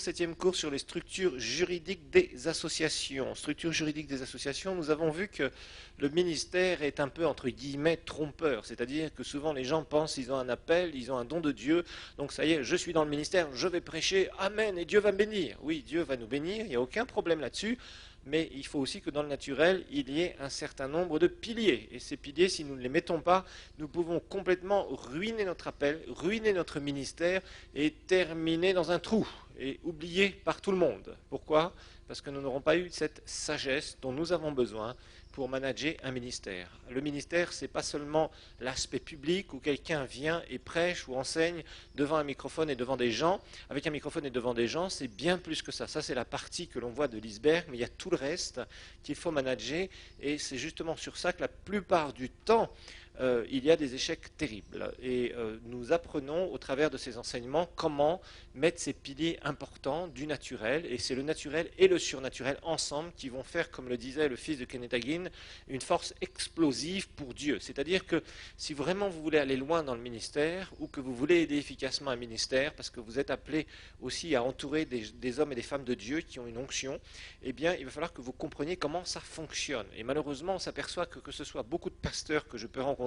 7e cours sur les structures juridiques des associations. Structures juridiques des associations, nous avons vu que le ministère est un peu, entre guillemets, trompeur. C'est-à-dire que souvent les gens pensent qu'ils ont un appel, ils ont un don de Dieu. Donc ça y est, je suis dans le ministère, je vais prêcher, Amen, et Dieu va me bénir. Oui, Dieu va nous bénir, il n'y a aucun problème là-dessus. Mais il faut aussi que dans le naturel, il y ait un certain nombre de piliers. Et ces piliers, si nous ne les mettons pas, nous pouvons complètement ruiner notre appel, ruiner notre ministère et terminer dans un trou et oublié par tout le monde. Pourquoi ? Parce que nous n'aurons pas eu cette sagesse dont nous avons besoin pour manager un ministère. Le ministère, ce n'est pas seulement l'aspect public où quelqu'un vient et prêche ou enseigne devant un microphone et devant des gens. Avec un microphone et devant des gens, c'est bien plus que ça. Ça, c'est la partie que l'on voit de l'iceberg, mais il y a tout le reste qu'il faut manager. Et c'est justement sur ça que la plupart du temps, il y a des échecs terribles. Et nous apprenons au travers de ces enseignements comment mettre ces piliers importants du naturel. Et c'est le naturel et le surnaturel ensemble qui vont faire, comme le disait le fils de Kenneth Hagin, une force explosive pour Dieu. C'est-à-dire que si vraiment vous voulez aller loin dans le ministère ou que vous voulez aider efficacement un ministère, parce que vous êtes appelé aussi à entourer des hommes et des femmes de Dieu qui ont une onction, eh bien il va falloir que vous compreniez comment ça fonctionne. Et malheureusement, on s'aperçoit que ce soit beaucoup de pasteurs que je peux rencontrer,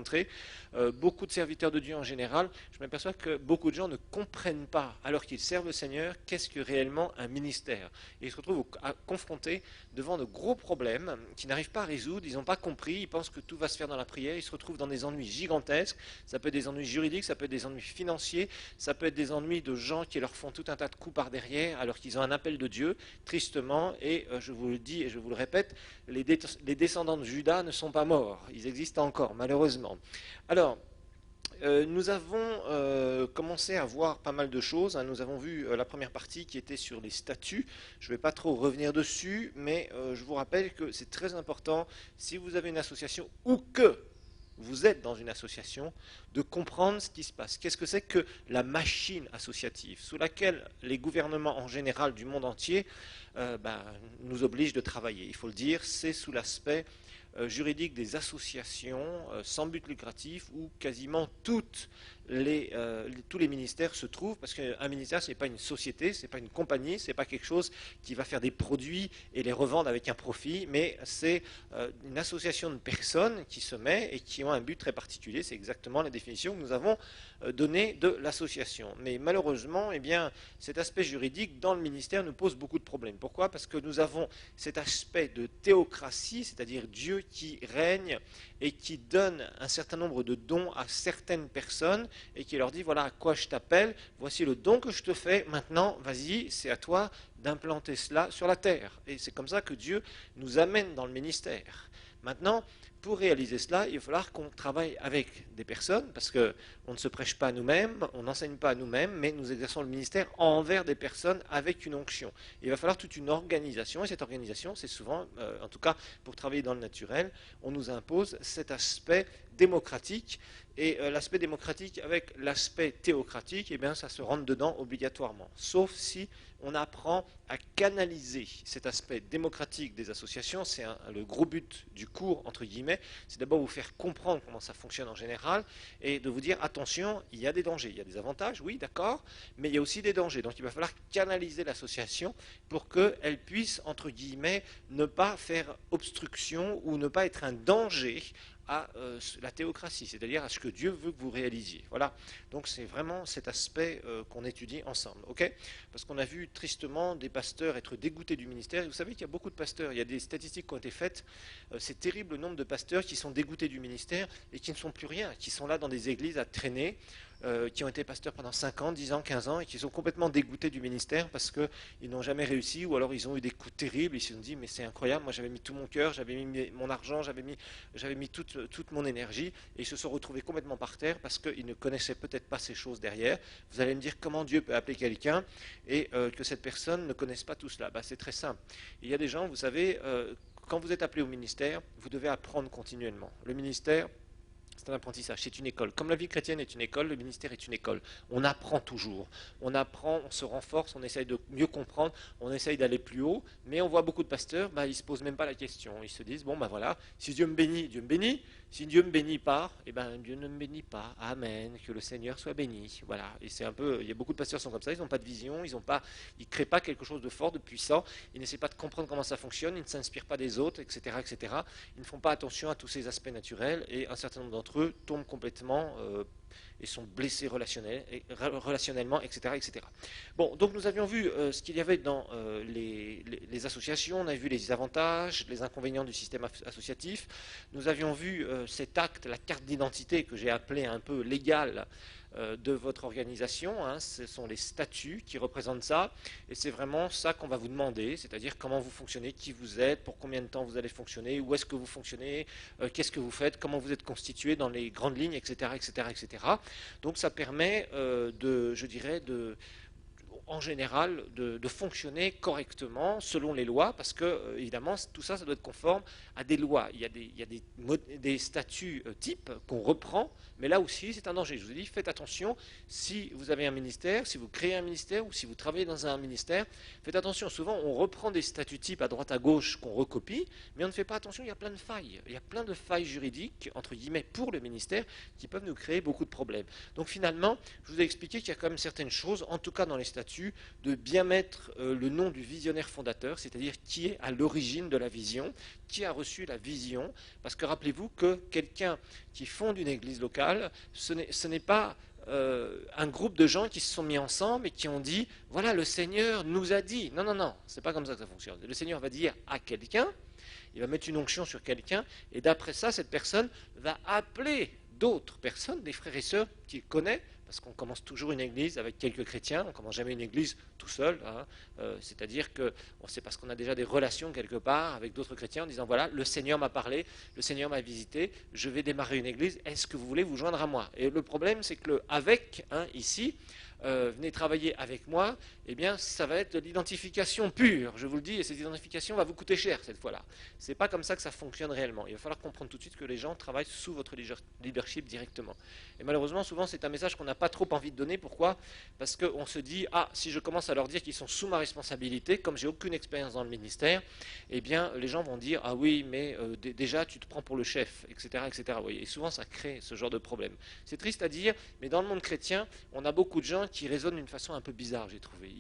beaucoup de serviteurs de Dieu en général, je m'aperçois que beaucoup de gens ne comprennent pas, alors qu'ils servent le Seigneur, qu'est-ce que réellement un ministère. Et ils se retrouvent confrontés devant de gros problèmes qu'ils n'arrivent pas à résoudre, ils n'ont pas compris, ils pensent que tout va se faire dans la prière, ils se retrouvent dans des ennuis gigantesques, ça peut être des ennuis juridiques, ça peut être des ennuis financiers, ça peut être des ennuis de gens qui leur font tout un tas de coups par derrière, alors qu'ils ont un appel de Dieu, tristement, et je vous le dis et je vous le répète, les descendants de Judas ne sont pas morts, ils existent encore, malheureusement. Alors, nous avons commencé à voir pas mal de choses. Nous avons vu la première partie qui était sur les statuts. Je ne vais pas trop revenir dessus, mais je vous rappelle que c'est très important, si vous avez une association ou que vous êtes dans une association, de comprendre ce qui se passe. Qu'est-ce que c'est que la machine associative, sous laquelle les gouvernements en général du monde entier nous obligent de travailler. Il faut le dire, c'est sous l'aspect juridique des associations sans but lucratif où quasiment tous les ministères se trouvent, parce qu'un ministère ce n'est pas une société, ce n'est pas une compagnie, ce n'est pas quelque chose qui va faire des produits et les revendre avec un profit, mais c'est une association de personnes qui se met et qui ont un but très particulier. C'est exactement la définition que nous avons donnée de l'association. Mais malheureusement, eh bien, cet aspect juridique dans le ministère nous pose beaucoup de problèmes. Pourquoi ? Parce que nous avons cet aspect de théocratie, c'est-à-dire Dieu qui règne et qui donne un certain nombre de dons à certaines personnes et qui leur dit, voilà à quoi je t'appelle, voici le don que je te fais, maintenant, vas-y, c'est à toi d'implanter cela sur la terre. Et c'est comme ça que Dieu nous amène dans le ministère. Maintenant, pour réaliser cela, il va falloir qu'on travaille avec des personnes, parce qu'on ne se prêche pas à nous-mêmes, on n'enseigne pas à nous-mêmes, mais nous exerçons le ministère envers des personnes avec une onction. Il va falloir toute une organisation, et cette organisation, c'est souvent, en tout cas pour travailler dans le naturel, on nous impose cet aspect démocratique, et l'aspect démocratique avec l'aspect théocratique, eh bien, ça se rentre dedans obligatoirement, sauf si on apprend à canaliser cet aspect démocratique des associations. C'est le gros but du cours, entre guillemets, c'est d'abord vous faire comprendre comment ça fonctionne en général et de vous dire, attention, il y a des dangers, il y a des avantages, oui, d'accord, mais il y a aussi des dangers. Donc il va falloir canaliser l'association pour qu'elle puisse, entre guillemets, ne pas faire obstruction ou ne pas être un danger à la théocratie, c'est-à-dire à ce que Dieu veut que vous réalisiez. Voilà, donc c'est vraiment cet aspect qu'on étudie ensemble, ok ? Parce qu'on a vu tristement des pasteurs être dégoûtés du ministère, et vous savez qu'il y a beaucoup de pasteurs, il y a des statistiques qui ont été faites, c'est terrible le nombre de pasteurs qui sont dégoûtés du ministère et qui ne sont plus rien, qui sont là dans des églises à traîner, qui ont été pasteurs pendant 5 ans, 10 ans, 15 ans et qui sont complètement dégoûtés du ministère parce qu'ils n'ont jamais réussi ou alors ils ont eu des coups terribles, ils se sont dit mais c'est incroyable, moi j'avais mis tout mon cœur, j'avais mis mon argent, j'avais mis toute mon énergie et ils se sont retrouvés complètement par terre parce qu'ils ne connaissaient peut-être pas ces choses derrière. Vous allez me dire comment Dieu peut appeler quelqu'un et que cette personne ne connaisse pas tout cela. C'est très simple. Il y a des gens, vous savez, quand vous êtes appelé au ministère, vous devez apprendre continuellement. Le ministère, C'est un apprentissage, c'est une école. Comme la vie chrétienne est une école, le ministère est une école. On apprend toujours. On apprend, on se renforce, on essaye de mieux comprendre, on essaye d'aller plus haut. Mais on voit beaucoup de pasteurs, ils ne se posent même pas la question. Ils se disent, bon ben voilà, si Dieu me bénit, Dieu me bénit. Si Dieu ne me bénit pas, eh ben Dieu ne me bénit pas. Amen. Que le Seigneur soit béni. Voilà. Et c'est un peu, il y a beaucoup de pasteurs qui sont comme ça. Ils n'ont pas de vision, ils ne créent pas quelque chose de fort, de puissant. Ils n'essaient pas de comprendre comment ça fonctionne. Ils ne s'inspirent pas des autres, etc., etc. Ils ne font pas attention à tous ces aspects naturels. Et un certain nombre d'entre eux tombent complètement et sont blessés relationnellement, etc., etc. Bon, donc nous avions vu ce qu'il y avait dans les associations, on a vu les avantages, les inconvénients du système associatif, nous avions vu cet acte, la carte d'identité que j'ai appelé un peu légale de votre organisation, hein, ce sont les statuts qui représentent ça, et c'est vraiment ça qu'on va vous demander, c'est-à-dire comment vous fonctionnez, qui vous êtes, pour combien de temps vous allez fonctionner, où est-ce que vous fonctionnez, qu'est-ce que vous faites, comment vous êtes constitué dans les grandes lignes, etc., etc., etc. Donc ça permet je dirais, en général, de fonctionner correctement selon les lois, parce que, évidemment, tout ça, ça doit être conforme à des lois. Il y a des statuts types qu'on reprend, mais là aussi, c'est un danger. Je vous ai dit, faites attention, si vous avez un ministère, si vous créez un ministère, ou si vous travaillez dans un ministère, faites attention. Souvent, on reprend des statuts types à droite à gauche qu'on recopie, mais on ne fait pas attention, il y a plein de failles. Il y a plein de failles juridiques, entre guillemets, pour le ministère, qui peuvent nous créer beaucoup de problèmes. Donc finalement, je vous ai expliqué qu'il y a quand même certaines choses, en tout cas dans les statuts, de bien mettre le nom du visionnaire fondateur, c'est-à-dire qui est à l'origine de la vision, qui a reçu la vision, parce que rappelez-vous que quelqu'un qui fonde une église locale, ce n'est pas un groupe de gens qui se sont mis ensemble et qui ont dit, voilà, le Seigneur nous a dit. Non, non, non, c'est pas comme ça que ça fonctionne. Le Seigneur va dire à quelqu'un, il va mettre une onction sur quelqu'un, et d'après ça, cette personne va appeler d'autres personnes, des frères et sœurs qu'il connaît, parce qu'on commence toujours une église avec quelques chrétiens, on ne commence jamais une église tout seul, hein, c'est-à-dire que c'est parce qu'on a déjà des relations quelque part avec d'autres chrétiens en disant voilà, le Seigneur m'a parlé, le Seigneur m'a visité, je vais démarrer une église, est-ce que vous voulez vous joindre à moi? Et le problème c'est que le avec, hein, ici, venez travailler avec moi, eh bien ça va être de l'identification pure, je vous le dis, et cette identification va vous coûter cher cette fois-là. C'est pas comme ça que ça fonctionne réellement. Il va falloir comprendre tout de suite que les gens travaillent sous votre leadership directement. Et malheureusement, souvent c'est un message qu'on n'a pas trop envie de donner. Pourquoi? Parce qu'on se dit, ah, si je commence à leur dire qu'ils sont sous ma responsabilité, comme j'ai aucune expérience dans le ministère, eh bien les gens vont dire, ah oui, mais déjà tu te prends pour le chef, etc., etc. Et souvent ça crée ce genre de problème. C'est triste à dire, mais dans le monde chrétien, on a beaucoup de gens qui raisonnent d'une façon un peu bizarre, j'ai trouvé.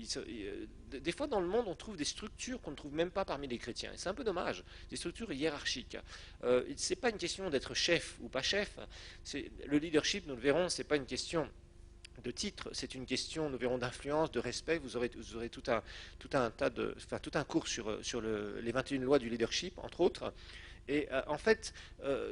Des fois dans le monde, on trouve des structures qu'on ne trouve même pas parmi les chrétiens. Et c'est un peu dommage, des structures hiérarchiques. Ce n'est pas une question d'être chef ou pas chef. Le leadership, nous le verrons, ce n'est pas une question de titre, c'est une question, nous verrons, d'influence, de respect. Vous aurez tout un cours sur les 21 lois du leadership, entre autres. Et en fait,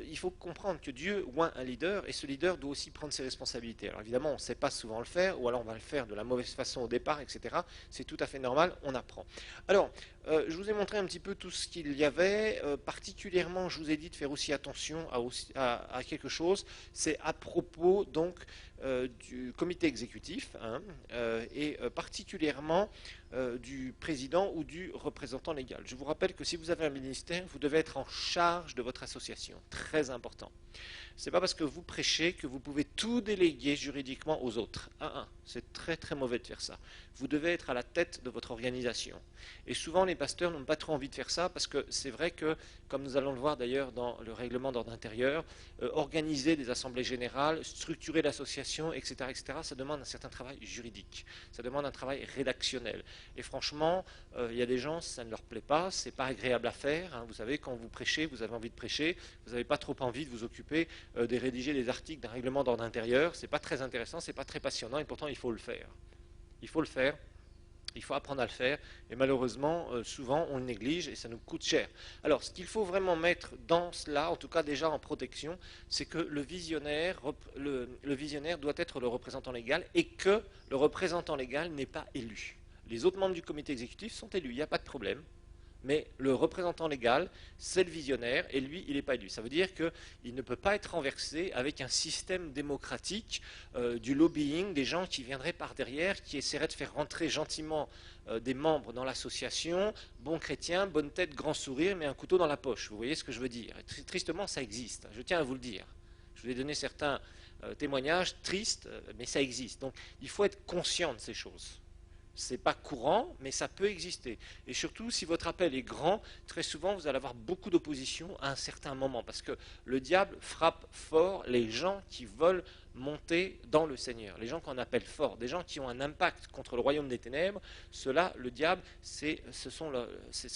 il faut comprendre que Dieu oint un leader, et ce leader doit aussi prendre ses responsabilités. Alors évidemment, on ne sait pas souvent le faire, ou alors on va le faire de la mauvaise façon au départ, etc. C'est tout à fait normal, on apprend. Alors, je vous ai montré un petit peu tout ce qu'il y avait. Particulièrement, je vous ai dit de faire aussi attention à quelque chose. C'est à propos donc du comité exécutif, hein, et particulièrement du président ou du représentant légal. Je vous rappelle que si vous avez un ministère, vous devez être en charge de votre association. Très important. Ce n'est pas parce que vous prêchez que vous pouvez tout déléguer juridiquement aux autres. C'est très très mauvais de faire ça. Vous devez être à la tête de votre organisation. Et souvent les pasteurs n'ont pas trop envie de faire ça parce que c'est vrai que, comme nous allons le voir d'ailleurs dans le règlement d'ordre intérieur, organiser des assemblées générales, structurer l'association, etc., etc., ça demande un certain travail juridique. Ça demande un travail rédactionnel. Et franchement, il y a des gens, ça ne leur plaît pas, c'est pas agréable à faire. Hein. Vous savez, quand vous prêchez, vous avez envie de prêcher, vous n'avez pas trop envie de vous occuper de rédiger des articles d'un règlement d'ordre intérieur. C'est pas très intéressant, c'est pas très passionnant, et pourtant il faut le faire. Il faut le faire. Il faut apprendre à le faire, et malheureusement, souvent, on le néglige et ça nous coûte cher. Alors, ce qu'il faut vraiment mettre dans cela, en tout cas déjà en protection, c'est que le visionnaire doit être le représentant légal et que le représentant légal n'est pas élu. Les autres membres du comité exécutif sont élus, il n'y a pas de problème. Mais le représentant légal, c'est le visionnaire, et lui, il n'est pas élu. Ça veut dire qu'il ne peut pas être renversé avec un système démocratique, du lobbying, des gens qui viendraient par derrière, qui essaieraient de faire rentrer gentiment des membres dans l'association, bon chrétien, bonne tête, grand sourire, mais un couteau dans la poche. Vous voyez ce que je veux dire? Tristement, ça existe, je tiens à vous le dire. Je vous ai donné certains témoignages tristes, mais ça existe. Donc il faut être conscient de ces choses. Ce n'est pas courant, mais ça peut exister. Et surtout, si votre appel est grand, très souvent, vous allez avoir beaucoup d'opposition à un certain moment, parce que le diable frappe fort les gens qui veulent monter dans le Seigneur, les gens qu'on appelle forts, des gens qui ont un impact contre le royaume des ténèbres. Ceux-là, le diable, c'est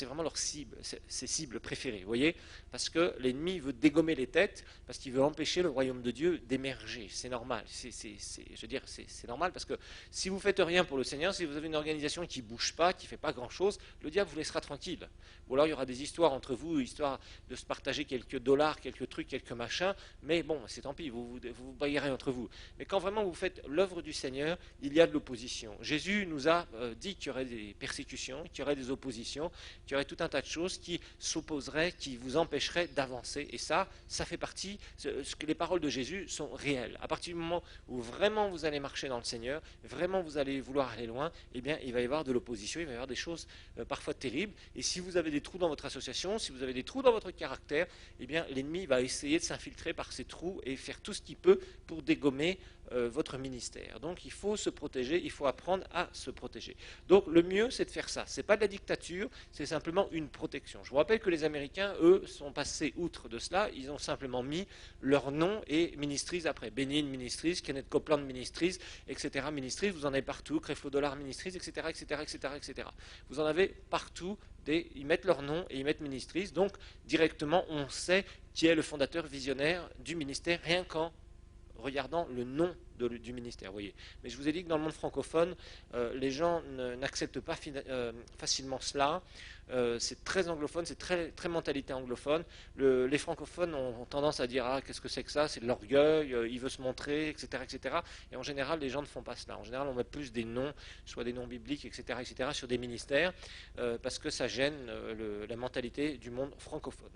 vraiment leur cible, ses cibles préférées, vous voyez, parce que l'ennemi veut dégommer les têtes, parce qu'il veut empêcher le royaume de Dieu d'émerger. C'est normal, je veux dire, c'est normal, parce que si vous ne faites rien pour le Seigneur, si vous avez une organisation qui ne bouge pas, qui ne fait pas grand-chose, le diable vous laissera tranquille. Ou alors il y aura des histoires entre vous, histoire de se partager quelques dollars, quelques trucs, quelques machins, mais bon, c'est tant pis, vous baillerez entre vous. Mais quand vraiment vous faites l'œuvre du Seigneur, il y a de l'opposition. Jésus nous a dit qu'il y aurait des persécutions, qu'il y aurait des oppositions, qu'il y aurait tout un tas de choses qui s'opposeraient, qui vous empêcheraient d'avancer. Et ça fait partie, ce que les paroles de Jésus sont réelles. À partir du moment où vraiment vous allez marcher dans le Seigneur, vraiment vous allez vouloir aller loin, eh bien il va y avoir de l'opposition, il va y avoir des choses parfois terribles. Et si vous avez des trous dans votre association, si vous avez des trous dans votre caractère, eh bien l'ennemi va essayer de s'infiltrer par ces trous et faire tout ce qu'il peut pour dégommer votre ministère. Donc il faut se protéger, il faut apprendre à se protéger. Donc le mieux c'est de faire ça. Ce n'est pas de la dictature, c'est simplement une protection. Je vous rappelle que les Américains, eux, sont passés outre de cela, ils ont simplement mis leur nom et Ministries après. Benin Ministries, Kenneth Copeland Ministries, etc. Ministries, vous en avez partout, Creflo Dollar Ministries, etc., etc., etc., etc. Vous en avez partout, ils mettent leur nom et ils mettent Ministries, donc directement on sait qui est le fondateur visionnaire du ministère, rien qu'en regardant le nom du ministère, vous voyez. Mais je vous ai dit que dans le monde francophone, les gens n'acceptent pas facilement cela. C'est très anglophone, c'est très, très mentalité anglophone. Les francophones ont tendance à dire « Ah, qu'est-ce que c'est que ça? C'est de l'orgueil, il veut se montrer, etc., etc. » Et en général, les gens ne font pas cela. En général, on met plus des noms, soit des noms bibliques, etc., etc., sur des ministères, parce que ça gêne la mentalité du monde francophone.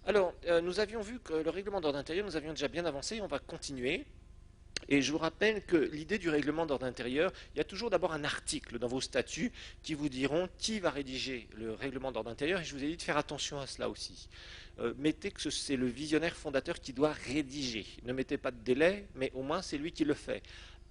Alors, nous avions vu que le règlement d'ordre intérieur, nous avions déjà bien avancé, on va continuer. Et je vous rappelle que l'idée du règlement d'ordre intérieur, il y a toujours d'abord un article dans vos statuts qui vous diront qui va rédiger le règlement d'ordre intérieur, et je vous ai dit de faire attention à cela aussi. Mettez que c'est le visionnaire fondateur qui doit rédiger. Ne mettez pas de délai, mais au moins c'est lui qui le fait,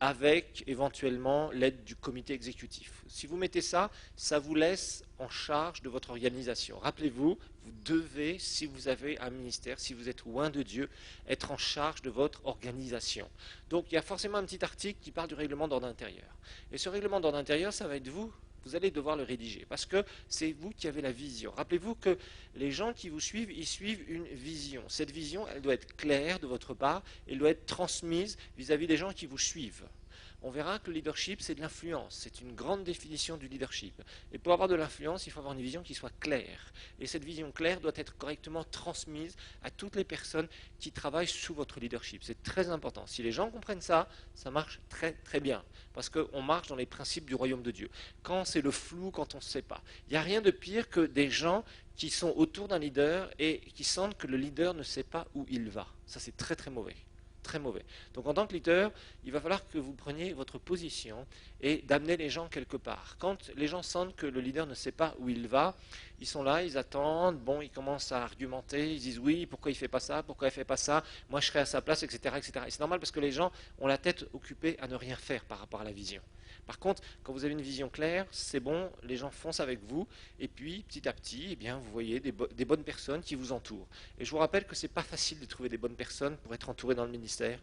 avec éventuellement l'aide du comité exécutif. Si vous mettez ça, ça vous laisse en charge de votre organisation. Rappelez-vous, vous devez, si vous avez un ministère, si vous êtes loin de Dieu, être en charge de votre organisation. Donc il y a forcément un petit article qui parle du règlement d'ordre intérieur. Et ce règlement d'ordre intérieur, ça va être vous allez devoir le rédiger, parce que c'est vous qui avez la vision. Rappelez-vous que les gens qui vous suivent, ils suivent une vision. Cette vision, elle doit être claire de votre part, elle doit être transmise vis-à-vis des gens qui vous suivent. On verra que le leadership, c'est de l'influence. C'est une grande définition du leadership. Et pour avoir de l'influence, il faut avoir une vision qui soit claire. Et cette vision claire doit être correctement transmise à toutes les personnes qui travaillent sous votre leadership. C'est très important. Si les gens comprennent ça, ça marche très très bien. Parce qu'on marche dans les principes du royaume de Dieu. Quand c'est le flou, quand on ne sait pas. Il n'y a rien de pire que des gens qui sont autour d'un leader et qui sentent que le leader ne sait pas où il va. Ça, c'est très très mauvais. Très mauvais. Donc en tant que leader, il va falloir que vous preniez votre position et d'amener les gens quelque part. Quand les gens sentent que le leader ne sait pas où il va, ils sont là, ils attendent, bon, ils commencent à argumenter, ils disent oui, pourquoi il ne fait pas ça, pourquoi il ne fait pas ça, moi je serai à sa place, etc., etc. Et c'est normal parce que les gens ont la tête occupée à ne rien faire par rapport à la vision. Par contre, quand vous avez une vision claire, c'est bon, les gens foncent avec vous, et puis petit à petit, eh bien, vous voyez des bonnes personnes qui vous entourent. Et je vous rappelle que ce n'est pas facile de trouver des bonnes personnes pour être entouré dans le ministère.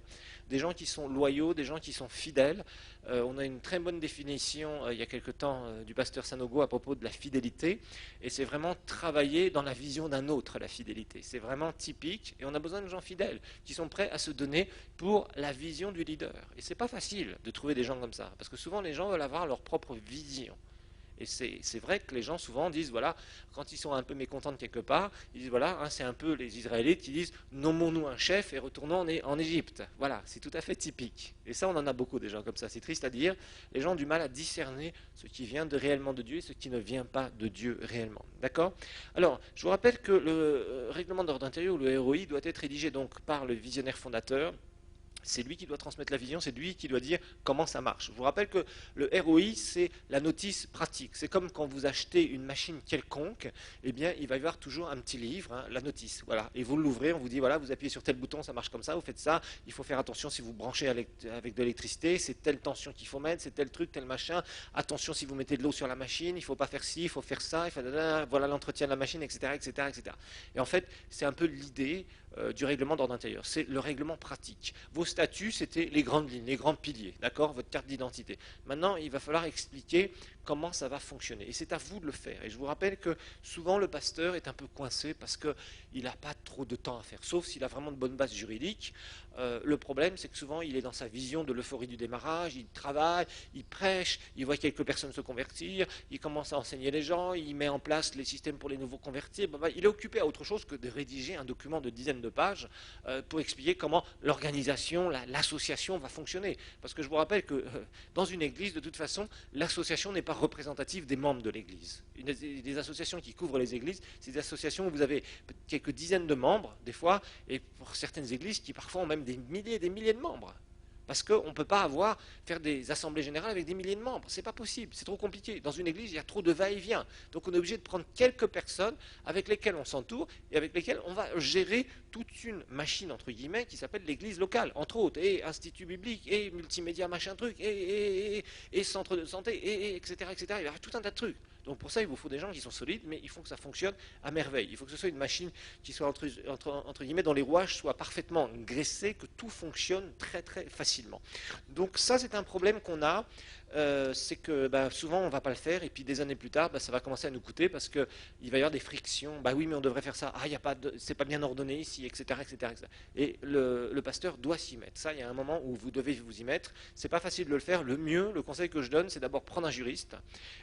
Des gens qui sont loyaux, des gens qui sont fidèles. On a une très bonne définition il y a quelque temps du pasteur Sanogo à propos de la fidélité, et c'est vraiment travailler dans la vision d'un autre, la fidélité. C'est vraiment typique, et on a besoin de gens fidèles, qui sont prêts à se donner pour la vision du leader. Et c'est pas facile de trouver des gens comme ça, parce que souvent les gens veulent avoir leur propre vision. Et c'est vrai que les gens souvent disent, voilà, quand ils sont un peu mécontents de quelque part, ils disent, voilà, hein, c'est un peu les Israélites qui disent, nommons-nous un chef et retournons en Égypte. Voilà, c'est tout à fait typique. Et ça, on en a beaucoup des gens comme ça. C'est triste à dire. Les gens ont du mal à discerner ce qui vient réellement de Dieu et ce qui ne vient pas de Dieu réellement. D'accord? Alors, je vous rappelle que le règlement d'ordre intérieur ou le ROI doit être rédigé donc par le visionnaire fondateur. C'est lui qui doit transmettre la vision, c'est lui qui doit dire comment ça marche. Je vous rappelle que le ROI, c'est la notice pratique. C'est comme quand vous achetez une machine quelconque, eh bien, il va y avoir toujours un petit livre, hein, la notice. Voilà. Et vous l'ouvrez, on vous dit, voilà, vous appuyez sur tel bouton, ça marche comme ça, vous faites ça, il faut faire attention si vous branchez avec de l'électricité, c'est telle tension qu'il faut mettre, c'est tel truc, tel machin. Attention si vous mettez de l'eau sur la machine, il ne faut pas faire ci, il faut faire ça, voilà l'entretien de la machine, etc., etc., etc. Et en fait, c'est un peu l'idée du règlement d'ordre intérieur. C'est le règlement pratique. Vos statuts, c'était les grandes lignes, les grands piliers, d'accord, votre carte d'identité. Maintenant, il va falloir expliquer comment ça va fonctionner. Et c'est à vous de le faire. Et je vous rappelle que souvent, le pasteur est un peu coincé parce qu'il n'a pas trop de temps à faire, sauf s'il a vraiment de bonnes bases juridiques. Le problème, c'est que souvent, il est dans sa vision de l'euphorie du démarrage, il travaille, il prêche, il voit quelques personnes se convertir, il commence à enseigner les gens, il met en place les systèmes pour les nouveaux convertis. Il est occupé à autre chose que de rédiger un document de dizaines de pages pour expliquer comment l'organisation, l'association va fonctionner. Parce que je vous rappelle que dans une église, de toute façon, l'association n'est pas représentative des membres de l'église. Des associations qui couvrent les églises, c'est des associations où vous avez quelques dizaines de membres, des fois, et pour certaines églises qui parfois ont même des milliers et des milliers de membres. Parce qu'on ne peut pas faire des assemblées générales avec des milliers de membres. C'est pas possible, c'est trop compliqué. Dans une église, il y a trop de va-et-vient. Donc on est obligé de prendre quelques personnes avec lesquelles on s'entoure et avec lesquelles on va gérer toute une machine, entre guillemets, qui s'appelle l'église locale, entre autres, et institut biblique, et multimédia, machin truc, et centre de santé, etc., etc. Il y a tout un tas de trucs. Donc pour ça, il vous faut des gens qui sont solides, mais il faut que ça fonctionne à merveille. Il faut que ce soit une machine qui soit, entre guillemets, dont les rouages soient parfaitement graissés, que tout fonctionne très très facilement. Donc ça, c'est un problème qu'on a. C'est que souvent on ne va pas le faire et puis des années plus tard ça va commencer à nous coûter parce qu'il va y avoir des frictions. Oui, mais on devrait faire ça, c'est pas bien ordonné ici, etc., etc., etc. Et le pasteur doit s'y mettre. Ça, il y a un moment où vous devez vous y mettre. C'est pas facile de le faire. Le mieux, le conseil que je donne, c'est d'abord prendre un juriste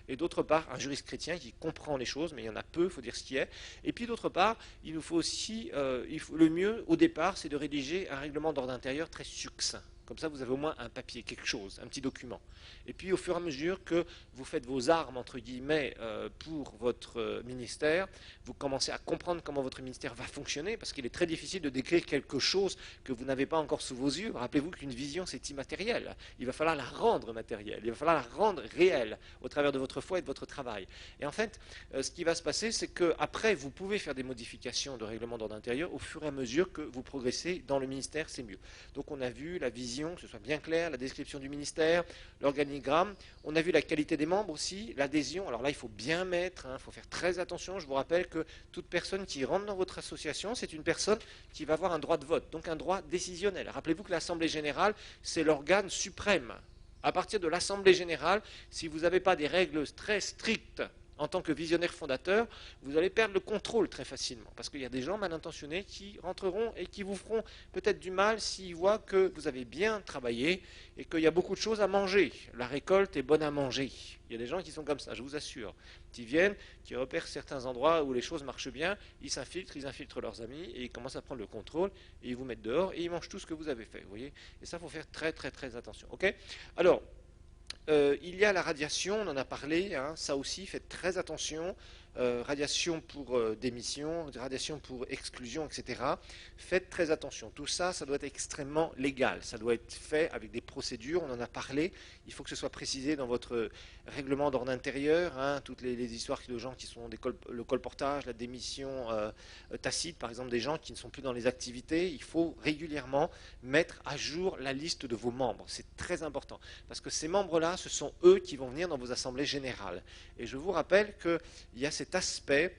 et d'autre part un juriste chrétien qui comprend les choses, mais il y en a peu, il faut dire ce qui est. Et puis d'autre part, il nous faut aussi, le mieux au départ, c'est de rédiger un règlement d'ordre intérieur très succinct. Comme ça, vous avez au moins un papier, quelque chose, un petit document. Et puis, au fur et à mesure que vous faites vos armes, entre guillemets, pour votre ministère, vous commencez à comprendre comment votre ministère va fonctionner, parce qu'il est très difficile de décrire quelque chose que vous n'avez pas encore sous vos yeux. Rappelez-vous qu'une vision, c'est immatériel. Il va falloir la rendre matérielle, il va falloir la rendre réelle au travers de votre foi et de votre travail. Et en fait, ce qui va se passer, c'est qu'après, vous pouvez faire des modifications de règlement d'ordre intérieur au fur et à mesure que vous progressez dans le ministère, c'est mieux. Donc, on a vu la vision, que ce soit bien clair, la description du ministère, l'organigramme. On a vu la qualité des membres aussi, l'adhésion. Alors là, il faut bien mettre, il faut faire très attention. Je vous rappelle que toute personne qui rentre dans votre association, c'est une personne qui va avoir un droit de vote, donc un droit décisionnel. Rappelez-vous que l'Assemblée générale, c'est l'organe suprême. À partir de l'Assemblée générale, si vous n'avez pas des règles très strictes en tant que visionnaire fondateur, vous allez perdre le contrôle très facilement. Parce qu'il y a des gens mal intentionnés qui rentreront et qui vous feront peut-être du mal s'ils voient que vous avez bien travaillé et qu'il y a beaucoup de choses à manger. La récolte est bonne à manger. Il y a des gens qui sont comme ça, je vous assure. Qui viennent, qui repèrent certains endroits où les choses marchent bien, ils infiltrent leurs amis et ils commencent à prendre le contrôle et ils vous mettent dehors et ils mangent tout ce que vous avez fait. Vous voyez, et ça, il faut faire très très très attention. Okay, alors, il y a la radiation, on en a parlé, ça aussi, faites très attention. Radiation pour démission, radiation pour exclusion, etc. Faites très attention. Tout ça, ça doit être extrêmement légal. Ça doit être fait avec des procédures, on en a parlé. Il faut que ce soit précisé dans votre règlement d'ordre intérieur. Toutes les histoires de gens qui sont le colportage, la démission tacite, par exemple, des gens qui ne sont plus dans les activités. Il faut régulièrement mettre à jour la liste de vos membres. C'est très important. Parce que ces membres-là, ce sont eux qui vont venir dans vos assemblées générales. Et je vous rappelle qu'il y a cet aspect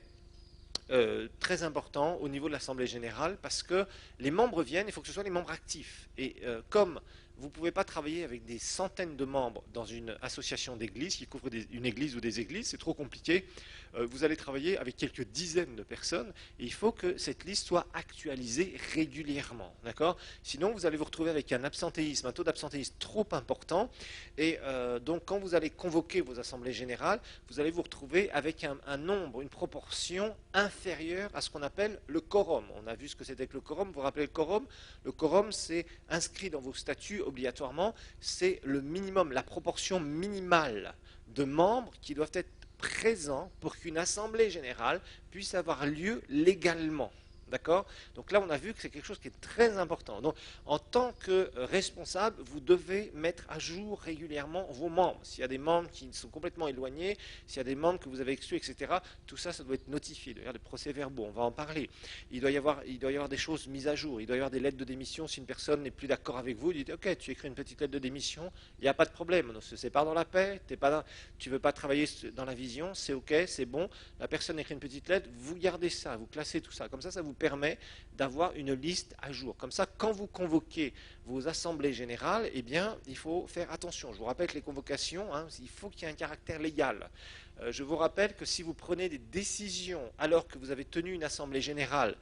très important au niveau de l'Assemblée générale parce que les membres viennent, il faut que ce soit les membres actifs. Et comme vous ne pouvez pas travailler avec des centaines de membres dans une association d'églises qui couvre une église ou des églises, c'est trop compliqué. Vous allez travailler avec quelques dizaines de personnes et il faut que cette liste soit actualisée régulièrement. D'accord ? Sinon, vous allez vous retrouver avec un absentéisme, un taux d'absentéisme trop important. Et donc, quand vous allez convoquer vos assemblées générales, vous allez vous retrouver avec un nombre, une proportion inférieure à ce qu'on appelle le quorum. On a vu ce que c'était que le quorum. Vous vous rappelez le quorum ? Le quorum, c'est inscrit dans vos statuts obligatoirement. C'est le minimum, la proportion minimale de membres qui doivent être présents pour qu'une assemblée générale puisse avoir lieu légalement. D'accord? Donc là, on a vu que c'est quelque chose qui est très important. Donc, en tant que responsable, vous devez mettre à jour régulièrement vos membres. S'il y a des membres qui sont complètement éloignés, s'il y a des membres que vous avez exclus, etc., tout ça, ça doit être notifié. Il doit y avoir des procès-verbaux, on va en parler. Il doit y avoir des choses mises à jour. Il doit y avoir des lettres de démission. Si une personne n'est plus d'accord avec vous, dites OK, tu écris une petite lettre de démission, il n'y a pas de problème. On se sépare dans la paix, tu ne veux pas travailler dans la vision, c'est OK, c'est bon. La personne écrit une petite lettre, vous gardez ça, vous classez tout ça. Comme ça vous permet d'avoir une liste à jour. Comme ça, quand vous convoquez vos assemblées générales, eh bien, il faut faire attention. Je vous rappelle que les convocations, il faut qu'il y ait un caractère légal. Je vous rappelle que si vous prenez des décisions alors que vous avez tenu une assemblée générale,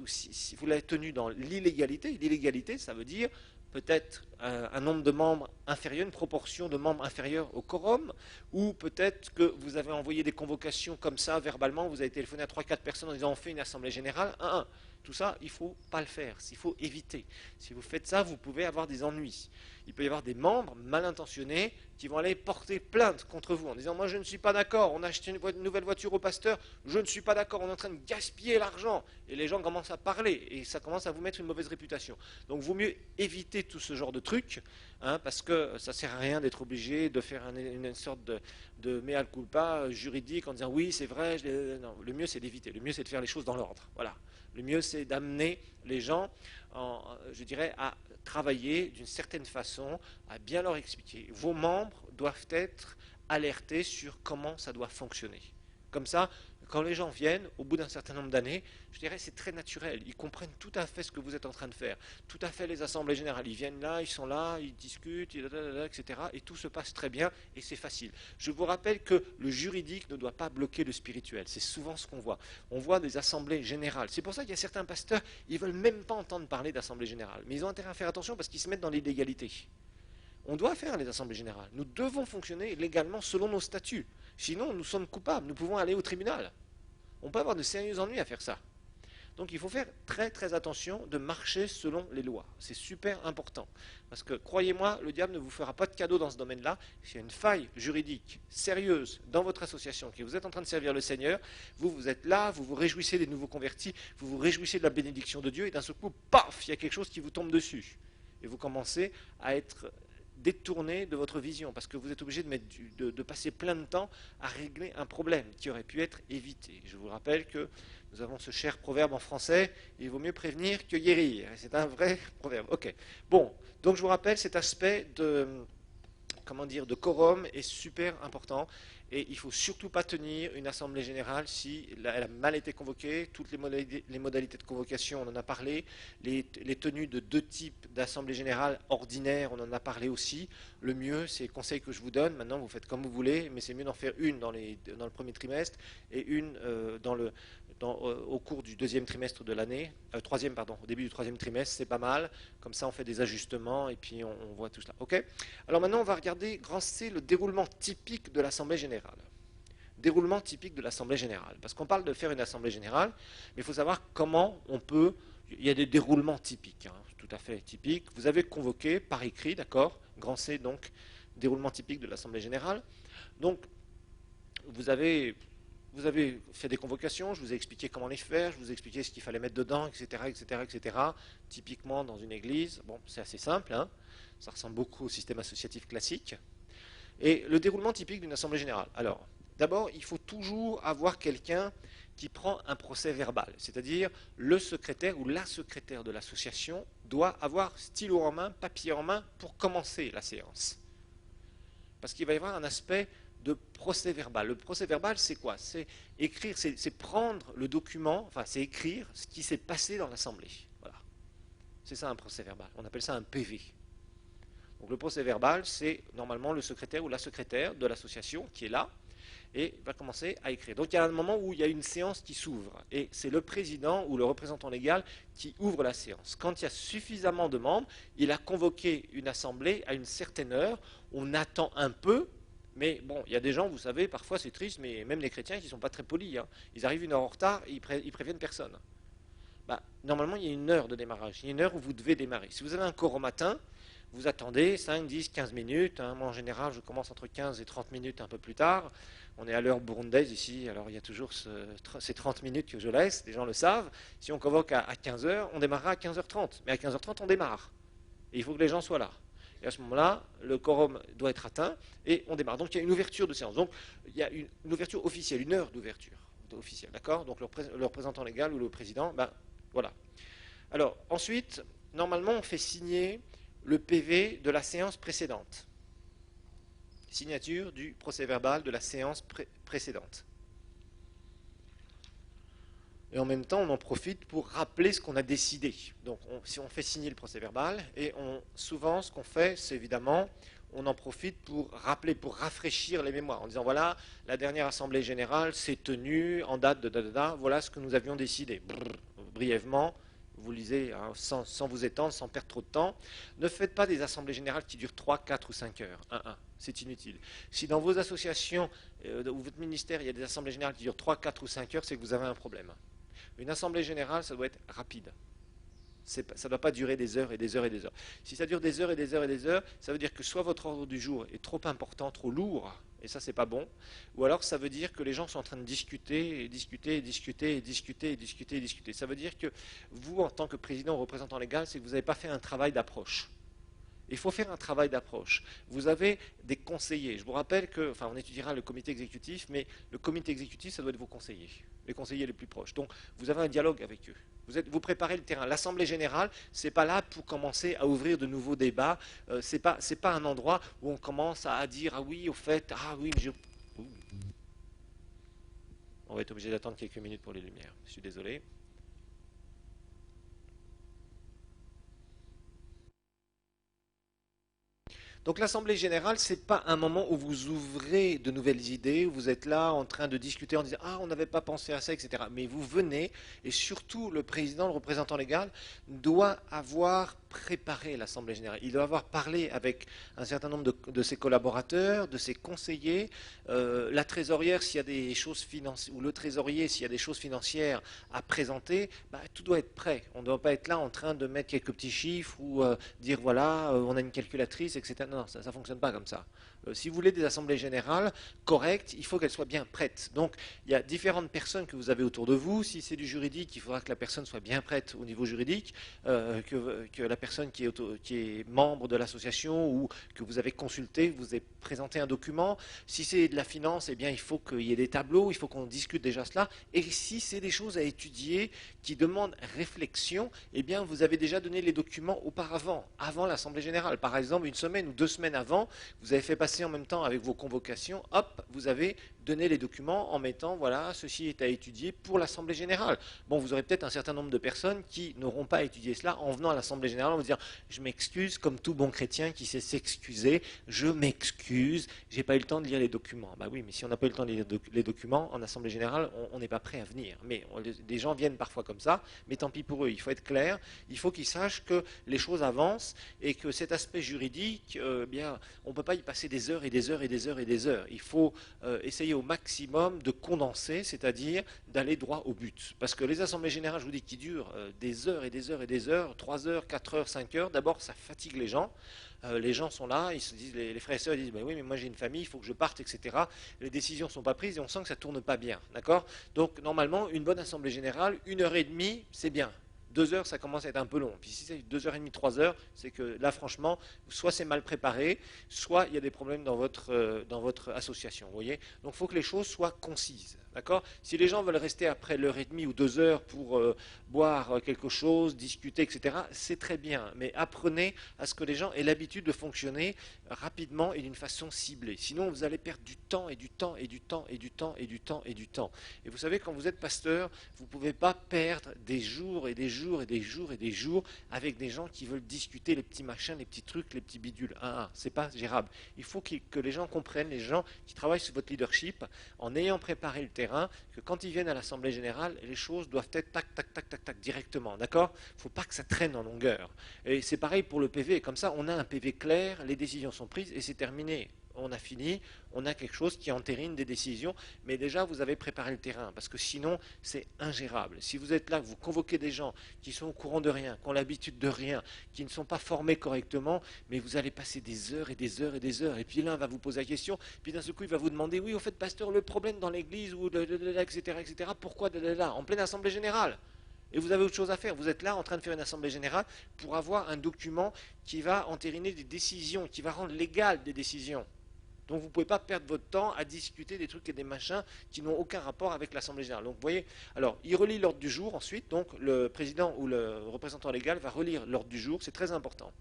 ou si vous l'avez tenue dans l'illégalité, ça veut dire peut-être un nombre de membres inférieur, une proportion de membres inférieure au quorum, ou peut-être que vous avez envoyé des convocations comme ça, verbalement, vous avez téléphoné à 3-4 personnes en disant on fait une assemblée générale, 1-1. Tout ça, il ne faut pas le faire, il faut éviter. Si vous faites ça, vous pouvez avoir des ennuis. Il peut y avoir des membres mal intentionnés qui vont aller porter plainte contre vous en disant moi je ne suis pas d'accord, on a acheté une nouvelle voiture au pasteur, je ne suis pas d'accord, on est en train de gaspiller l'argent. Et les gens commencent à parler et ça commence à vous mettre une mauvaise réputation. Donc il vaut mieux éviter tout ce genre de trucs, parce que ça ne sert à rien d'être obligé de faire une sorte de mea culpa juridique en disant oui c'est vrai, non, le mieux c'est d'éviter, le mieux c'est de faire les choses dans l'ordre. Voilà. Le mieux c'est d'amener les gens, je dirais, à travailler d'une certaine façon, à bien leur expliquer. Vos membres doivent être alertés sur comment ça doit fonctionner. Comme ça, quand les gens viennent, au bout d'un certain nombre d'années, je dirais c'est très naturel. Ils comprennent tout à fait ce que vous êtes en train de faire. Tout à fait les assemblées générales. Ils viennent là, ils sont là, ils discutent, etc. Et tout se passe très bien et c'est facile. Je vous rappelle que le juridique ne doit pas bloquer le spirituel. C'est souvent ce qu'on voit. On voit des assemblées générales. C'est pour ça qu'il y a certains pasteurs, ils ne veulent même pas entendre parler d'assemblée générale. Mais ils ont intérêt à faire attention parce qu'ils se mettent dans l'illégalité. On doit faire les assemblées générales. Nous devons fonctionner légalement selon nos statuts. Sinon, nous sommes coupables. Nous pouvons aller au tribunal. On peut avoir de sérieux ennuis à faire ça. Donc il faut faire très très attention de marcher selon les lois. C'est super important. Parce que croyez-moi, le diable ne vous fera pas de cadeau dans ce domaine-là. S'il y a une faille juridique sérieuse dans votre association, que vous êtes en train de servir le Seigneur, vous êtes là, vous vous réjouissez des nouveaux convertis, vous vous réjouissez de la bénédiction de Dieu, et d'un seul coup, paf, il y a quelque chose qui vous tombe dessus. Et vous commencez à être détourné de votre vision, parce que vous êtes obligé de passer plein de temps à régler un problème qui aurait pu être évité. Je vous rappelle que nous avons ce cher proverbe en français, il vaut mieux prévenir que guérir. C'est un vrai proverbe. Ok. Bon, donc je vous rappelle, cet aspect de quorum est super important. Et il ne faut surtout pas tenir une assemblée générale si elle a mal été convoquée. Toutes les modalités de convocation, on en a parlé. Les tenues de deux types d'assemblée générale ordinaires, on en a parlé aussi. Le mieux, c'est le conseil que je vous donne. Maintenant, vous faites comme vous voulez, mais c'est mieux d'en faire une dans le premier trimestre et une au cours du deuxième trimestre de l'année, au début du troisième trimestre, c'est pas mal. Comme ça, on fait des ajustements et puis on voit tout cela. Ok. Alors maintenant, on va regarder grand C, le déroulement typique de l'assemblée générale. Déroulement typique de l'assemblée générale. Parce qu'on parle de faire une assemblée générale, mais il faut savoir comment on peut. Il y a des déroulements typiques, tout à fait typiques. Vous avez convoqué par écrit, d'accord. Grand C, donc déroulement typique de l'assemblée générale. Donc, vous avez fait des convocations, je vous ai expliqué comment les faire, je vous ai expliqué ce qu'il fallait mettre dedans, etc. Typiquement dans une église, bon, c'est assez simple, ça ressemble beaucoup au système associatif classique. Et le déroulement typique d'une assemblée générale. Alors, d'abord, il faut toujours avoir quelqu'un qui prend un procès verbal, c'est-à-dire le secrétaire ou la secrétaire de l'association doit avoir stylo en main, papier en main pour commencer la séance. Parce qu'il va y avoir un aspect de procès verbal. Le procès verbal, c'est quoi? C'est écrire, c'est prendre le document, enfin c'est écrire ce qui s'est passé dans l'assemblée. Voilà. C'est ça un procès verbal. On appelle ça un PV. Donc le procès verbal, c'est normalement le secrétaire ou la secrétaire de l'association qui est là et va commencer à écrire. Donc il y a un moment où il y a une séance qui s'ouvre et c'est le président ou le représentant légal qui ouvre la séance. Quand il y a suffisamment de membres, il a convoqué une assemblée à une certaine heure, on attend un peu. Mais bon, il y a des gens, vous savez, parfois c'est triste, mais même les chrétiens qui ne sont pas très polis, ils arrivent une heure en retard et ils préviennent personne. Normalement, il y a une heure de démarrage, il y a une heure où vous devez démarrer. Si vous avez un cours au matin, vous attendez 5, 10, 15 minutes. Hein. Moi, en général, je commence entre 15 et 30 minutes un peu plus tard. On est à l'heure burundaise ici, alors il y a toujours ces 30 minutes que je laisse, les gens le savent. Si on convoque à 15 heures, on démarrera à 15h30. Mais à 15h30, on démarre. Et il faut que les gens soient là. Et à ce moment-là, le quorum doit être atteint et on démarre. Donc il y a une ouverture de séance. Donc il y a une ouverture officielle, une heure d'ouverture officielle. D'accord. Donc le représentant légal ou le président, ben voilà. Alors ensuite, normalement, on fait signer le PV de la séance précédente. Signature du procès-verbal de la séance précédente. Et en même temps, on en profite pour rappeler ce qu'on a décidé. Donc, si on fait signer le procès-verbal, et souvent, ce qu'on fait, c'est évidemment, on en profite pour rappeler, pour rafraîchir les mémoires, en disant, voilà, la dernière Assemblée Générale s'est tenue en date de voilà ce que nous avions décidé. Brièvement, vous lisez hein, sans vous étendre, sans perdre trop de temps. Ne faites pas des assemblées générales qui durent 3, 4 ou 5 heures. C'est inutile. Si dans vos associations ou votre ministère, il y a des assemblées générales qui durent 3, 4 ou 5 heures, c'est que vous avez un problème. Une assemblée générale, ça doit être rapide. Ça ne doit pas durer des heures et des heures et des heures. Si ça dure des heures et des heures et des heures, ça veut dire que soit votre ordre du jour est trop important, trop lourd, et ça c'est pas bon, ou alors ça veut dire que les gens sont en train de discuter, et discuter, et discuter, et discuter, et discuter, et discuter. Ça veut dire que vous, en tant que président ou représentant légal, c'est que vous n'avez pas fait un travail d'approche. Il faut faire un travail d'approche. Vous avez des conseillers. Je vous rappelle que, enfin, on étudiera le comité exécutif, mais le comité exécutif, ça doit être vos conseillers, les conseillers les plus proches. Donc, vous avez un dialogue avec eux. Vous préparez le terrain. L'Assemblée générale, c'est pas là pour commencer à ouvrir de nouveaux débats. C'est pas un endroit où on commence à dire ah oui, au fait, ah oui, mais je. Ouh. On va être obligé d'attendre quelques minutes pour les lumières. Je suis désolé. Donc l'Assemblée générale, ce n'est pas un moment où vous ouvrez de nouvelles idées, où vous êtes là en train de discuter en disant « Ah, on n'avait pas pensé à ça, etc. » Mais vous venez, et surtout le président, le représentant légal, doit avoir préparé l'Assemblée générale. Il doit avoir parlé avec un certain nombre de ses collaborateurs, de ses conseillers, la trésorière s'il y a des choses financières, ou le trésorier s'il y a des choses financières à présenter, bah, tout doit être prêt. On ne doit pas être là en train de mettre quelques petits chiffres ou dire voilà, on a une calculatrice, etc. Non, ça ne fonctionne pas comme ça. Si vous voulez des assemblées générales correctes, il faut qu'elles soient bien prêtes. Donc, il y a différentes personnes que vous avez autour de vous. Si c'est du juridique, il faudra que la personne soit bien prête au niveau juridique, que la personne qui est membre de l'association ou que vous avez consulté, vous avez présenté un document. Si c'est de la finance, eh bien, il faut qu'il y ait des tableaux, il faut qu'on discute déjà cela. Et si c'est des choses à étudier qui demandent réflexion, eh bien, vous avez déjà donné les documents auparavant, avant l'Assemblée générale. Par exemple, une semaine ou 2 semaines avant, vous avez fait passer en même temps avec vos convocations, hop, vous avez donné les documents en mettant, voilà, ceci est à étudier pour l'Assemblée générale. Bon, vous aurez peut-être un certain nombre de personnes qui n'auront pas étudié cela en venant à l'Assemblée générale, en vous dire, je m'excuse, comme tout bon chrétien qui sait s'excuser, je m'excuse, j'ai pas eu le temps de lire les documents. Bah oui, mais si on n'a pas eu le temps de lire les documents, en Assemblée générale, on n'est pas prêt à venir. Mais des gens viennent parfois comme ça, mais tant pis pour eux, il faut être clair, il faut qu'ils sachent que les choses avancent et que cet aspect juridique, bien, on ne peut pas y passer des heures et des heures et des heures et des heures. Il faut essayer au maximum de condenser, c'est-à-dire d'aller droit au but. Parce que les assemblées générales, je vous dis, qui durent des heures et des heures et des heures, 3 heures, 4 heures, 5 heures, d'abord ça fatigue les gens. Les gens sont là, ils se disent, les frères et sœurs disent, bah oui, mais moi j'ai une famille, il faut que je parte, etc. Les décisions ne sont pas prises et on sent que ça ne tourne pas bien. D'accord. Donc normalement, une bonne assemblée générale, 1h30, c'est bien. 2 heures, ça commence à être un peu long. Puis si c'est 2h30, 3 heures, c'est que là, franchement, soit c'est mal préparé, soit il y a des problèmes dans votre association. Vous voyez. Donc il faut que les choses soient concises. D'accord. Si les gens veulent rester après l'heure et demie ou 2 heures pour boire quelque chose, discuter, etc., c'est très bien. Mais apprenez à ce que les gens aient l'habitude de fonctionner rapidement et d'une façon ciblée. Sinon, vous allez perdre du temps et du temps et du temps et du temps et du temps et du temps. Et vous savez, quand vous êtes pasteur, vous ne pouvez pas perdre des jours et des jours et des jours et des jours avec des gens qui veulent discuter les petits machins, les petits trucs, les petits bidules. C'est pas gérable. Il faut que les gens comprennent, les gens qui travaillent sur votre leadership, en ayant préparé le terrain, que quand ils viennent à l'Assemblée générale, les choses doivent être tac, tac, tac, tac, tac, directement. D'accord. Il ne faut pas que ça traîne en longueur. Et c'est pareil pour le PV. Comme ça, on a un PV clair, les décisions sont prises et c'est terminé. on a fini, on a quelque chose qui entérine des décisions, mais déjà vous avez préparé le terrain, parce que sinon c'est ingérable. Si vous êtes là, que vous convoquez des gens qui sont au courant de rien, qui ont l'habitude de rien, qui ne sont pas formés correctement, mais vous allez passer des heures et des heures et des heures, et puis l'un va vous poser la question, puis d'un seul coup il va vous demander, oui au fait pasteur, le problème dans l'église, ou etc., pourquoi en pleine assemblée générale? Et vous avez autre chose à faire. Vous êtes là en train de faire une assemblée générale pour avoir un document qui va entériner des décisions, qui va rendre légal des décisions. Donc vous ne pouvez pas perdre votre temps à discuter des trucs et des machins qui n'ont aucun rapport avec l'Assemblée générale. Donc vous voyez, alors il relit l'ordre du jour ensuite, donc le président ou le représentant légal va relire l'ordre du jour, c'est très important.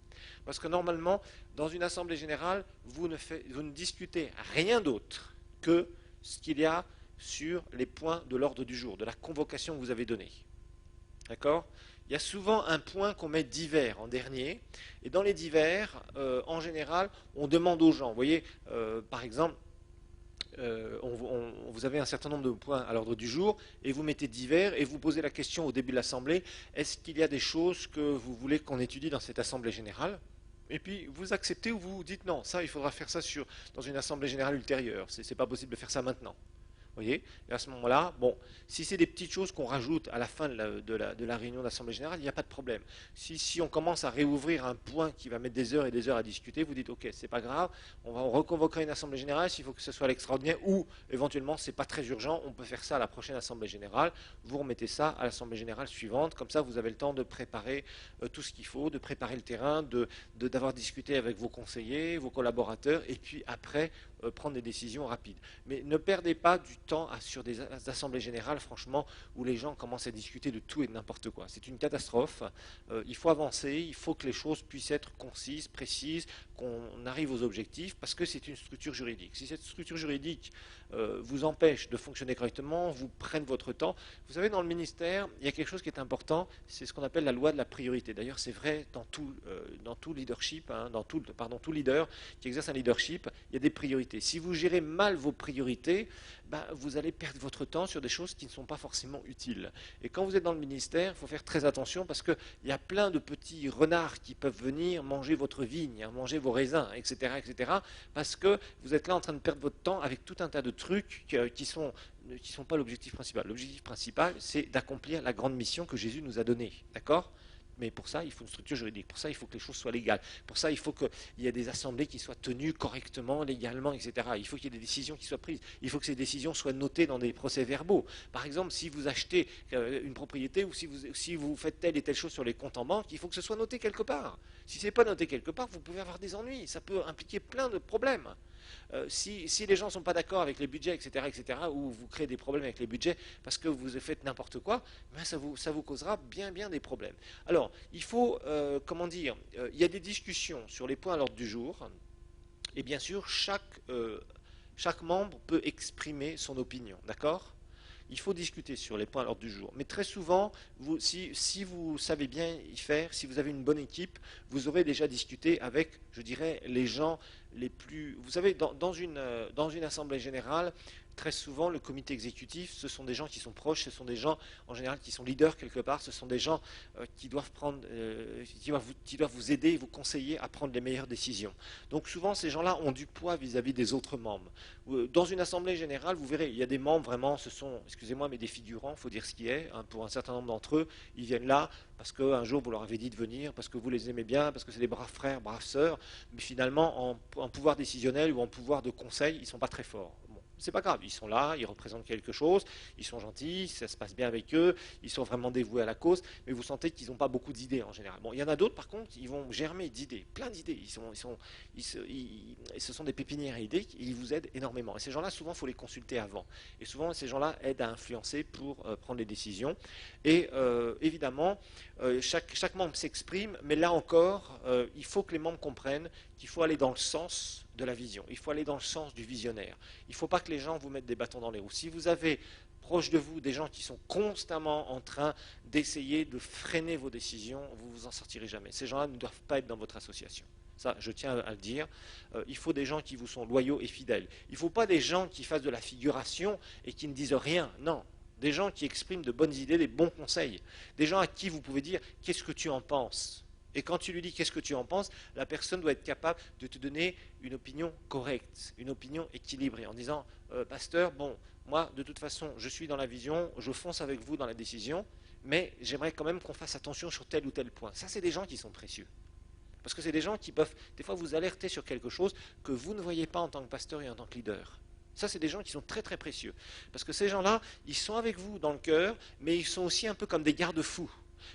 Parce que normalement, dans une Assemblée générale, vous ne discutez rien d'autre que ce qu'il y a sur les points de l'ordre du jour, de la convocation que vous avez donnée. D'accord? Il y a souvent un point qu'on met divers en dernier. Et dans les divers, en général, on demande aux gens. Vous voyez, par exemple, vous avez un certain nombre de points à l'ordre du jour et vous mettez divers et vous posez la question au début de l'Assemblée, est-ce qu'il y a des choses que vous voulez qu'on étudie dans cette Assemblée générale? Et puis vous acceptez ou vous dites non, ça il faudra faire ça dans une Assemblée générale ultérieure. C'est pas possible de faire ça maintenant. Voyez, et à ce moment-là, bon, si c'est des petites choses qu'on rajoute à la fin de la réunion d'Assemblée générale, il n'y a pas de problème. Si on commence à réouvrir un point qui va mettre des heures et des heures à discuter, vous dites, ok, c'est pas grave, on reconvoquera une Assemblée générale s'il faut que ce soit à l'extraordinaire, ou éventuellement, c'est pas très urgent, on peut faire ça à la prochaine Assemblée générale, vous remettez ça à l'Assemblée générale suivante, comme ça vous avez le temps de préparer tout ce qu'il faut, de préparer le terrain, d'avoir discuté avec vos conseillers, vos collaborateurs, et puis après, prendre des décisions rapides. Mais ne perdez pas du temps sur des assemblées générales, franchement, où les gens commencent à discuter de tout et de n'importe quoi. C'est une catastrophe. Il faut avancer, il faut que les choses puissent être concises, précises, qu'on arrive aux objectifs, parce que c'est une structure juridique. Si cette structure juridique vous empêche de fonctionner correctement, vous prenne votre temps. Vous savez, dans le ministère, il y a quelque chose qui est important, c'est ce qu'on appelle la loi de la priorité. D'ailleurs, c'est vrai dans tout leadership, tout leader qui exerce un leadership, il y a des priorités. Si vous gérez mal vos priorités, vous allez perdre votre temps sur des choses qui ne sont pas forcément utiles. Et quand vous êtes dans le ministère, il faut faire très attention parce qu'il y a plein de petits renards qui peuvent venir manger votre vigne, manger vos raisins, etc., parce que vous êtes là en train de perdre votre temps avec tout un tas de trucs qui sont pas l'objectif principal. L'objectif principal, c'est d'accomplir la grande mission que Jésus nous a donnée. D'accord ? Mais pour ça, il faut une structure juridique. Pour ça, il faut que les choses soient légales. Pour ça, il faut qu'il y ait des assemblées qui soient tenues correctement, légalement, etc. Il faut qu'il y ait des décisions qui soient prises. Il faut que ces décisions soient notées dans des procès-verbaux. Par exemple, si vous achetez une propriété ou si vous faites telle et telle chose sur les comptes en banque, il faut que ce soit noté quelque part. Si ce n'est pas noté quelque part, vous pouvez avoir des ennuis. Ça peut impliquer plein de problèmes. Si les gens ne sont pas d'accord avec les budgets, etc., ou vous créez des problèmes avec les budgets parce que vous faites n'importe quoi, ça vous causera bien des problèmes. Alors, il faut, il y a des discussions sur les points à l'ordre du jour, et bien sûr, chaque membre peut exprimer son opinion, d'accord ? Il faut discuter sur les points à l'ordre du jour. Mais très souvent, si vous savez bien y faire, si vous avez une bonne équipe, vous aurez déjà discuté avec, je dirais, les gens les plus... Vous savez, dans une assemblée générale, très souvent, le comité exécutif, ce sont des gens qui sont proches, ce sont des gens, en général, qui sont leaders quelque part, ce sont des gens qui doivent vous aider, vous conseiller à prendre les meilleures décisions. Donc souvent, ces gens-là ont du poids vis-à-vis des autres membres. Dans une assemblée générale, vous verrez, il y a des membres vraiment, ce sont, excusez-moi, mais des figurants, il faut dire ce qui est, pour un certain nombre d'entre eux, ils viennent là parce qu'un jour vous leur avez dit de venir, parce que vous les aimez bien, parce que c'est des braves frères, braves sœurs, mais finalement, en pouvoir décisionnel ou en pouvoir de conseil, ils ne sont pas très forts. C'est pas grave, ils sont là, ils représentent quelque chose, ils sont gentils, ça se passe bien avec eux, ils sont vraiment dévoués à la cause, mais vous sentez qu'ils n'ont pas beaucoup d'idées en général. Bon, il y en a d'autres par contre, ils vont germer d'idées, plein d'idées, ce sont des pépinières à idées, ils vous aident énormément. Et ces gens-là, souvent, il faut les consulter avant. Et souvent, ces gens-là aident à influencer pour prendre les décisions. Et évidemment, chaque membre s'exprime, mais là encore, il faut que les membres comprennent qu'il faut aller dans le sens de la vision. Il faut aller dans le sens du visionnaire. Il ne faut pas que les gens vous mettent des bâtons dans les roues. Si vous avez proche de vous des gens qui sont constamment en train d'essayer de freiner vos décisions, vous ne vous en sortirez jamais. Ces gens-là ne doivent pas être dans votre association. Ça, je tiens à le dire. Il faut des gens qui vous sont loyaux et fidèles. Il ne faut pas des gens qui fassent de la figuration et qui ne disent rien. Non. Des gens qui expriment de bonnes idées, des bons conseils. Des gens à qui vous pouvez dire « qu'est-ce que tu en penses ?» Et quand tu lui dis qu'est-ce que tu en penses, la personne doit être capable de te donner une opinion correcte, une opinion équilibrée, en disant pasteur, bon, moi de toute façon je suis dans la vision, je fonce avec vous dans la décision, mais j'aimerais quand même qu'on fasse attention sur tel ou tel point. Ça, c'est des gens qui sont précieux. Parce que c'est des gens qui peuvent des fois vous alerter sur quelque chose que vous ne voyez pas en tant que pasteur et en tant que leader. Ça, c'est des gens qui sont très très précieux. Parce que ces gens-là, ils sont avec vous dans le cœur, mais ils sont aussi un peu comme des garde-fous.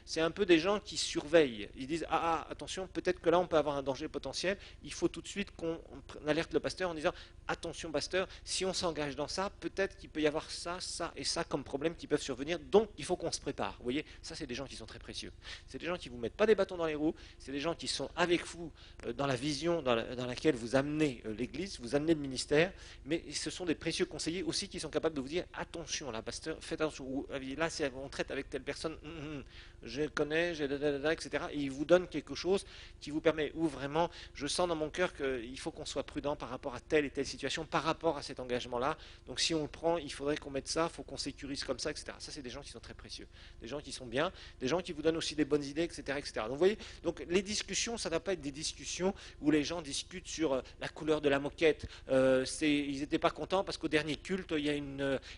C'est un peu des gens qui surveillent. Ils disent attention, peut-être que là on peut avoir un danger potentiel. Il faut tout de suite qu'on alerte le pasteur en disant attention pasteur, si on s'engage dans ça, peut-être qu'il peut y avoir ça, ça et ça comme problème qui peuvent survenir. Donc il faut qu'on se prépare. Vous voyez, ça c'est des gens qui sont très précieux. C'est des gens qui ne vous mettent pas des bâtons dans les roues. C'est des gens qui sont avec vous dans la vision dans laquelle vous amenez l'Église, vous amenez le ministère. Mais ce sont des précieux conseillers aussi qui sont capables de vous dire attention là pasteur, faites attention. Là on traite avec telle personne. Je le connais, etc. Et il vous donne quelque chose qui vous permet, ou vraiment, je sens dans mon cœur qu'il faut qu'on soit prudent par rapport à telle et telle situation, par rapport à cet engagement-là. Donc si on le prend, il faudrait qu'on mette ça, il faut qu'on sécurise comme ça, etc. Ça, c'est des gens qui sont très précieux, des gens qui sont bien, des gens qui vous donnent aussi des bonnes idées, etc. etc. Donc vous voyez, donc, les discussions, ça ne doit pas être des discussions où les gens discutent sur la couleur de la moquette. Ils n'étaient pas contents parce qu'au dernier culte, il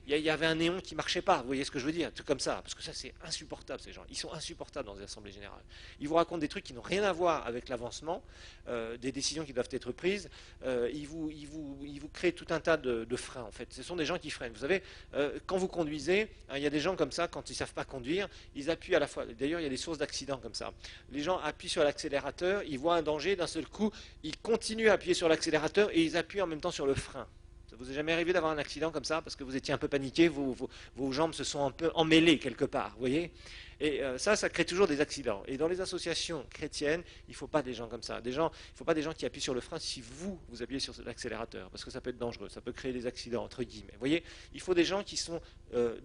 y avait un néon qui ne marchait pas. Vous voyez ce que je veux dire? Tout comme ça, parce que ça, c'est insupportable, ces gens. Ils sont insupportables dans les assemblées générales. Ils vous racontent des trucs qui n'ont rien à voir avec l'avancement, des décisions qui doivent être prises. Ils vous créent tout un tas de freins, en fait. Ce sont des gens qui freinent. Vous savez, quand vous conduisez, il y a des gens comme ça, quand ils ne savent pas conduire, ils appuient à la fois. D'ailleurs, il y a des sources d'accidents comme ça. Les gens appuient sur l'accélérateur, ils voient un danger, d'un seul coup, ils continuent à appuyer sur l'accélérateur et ils appuient en même temps sur le frein. Ça vous est jamais arrivé d'avoir un accident comme ça parce que vous étiez un peu paniqué, vos jambes se sont un peu emmêlées quelque part, vous voyez? Et ça crée toujours des accidents. Et dans les associations chrétiennes, il ne faut pas des gens comme ça. Il ne faut pas des gens qui appuient sur le frein si vous appuyez sur l'accélérateur, parce que ça peut être dangereux, ça peut créer des accidents, entre guillemets. Vous voyez, il faut des gens qui sont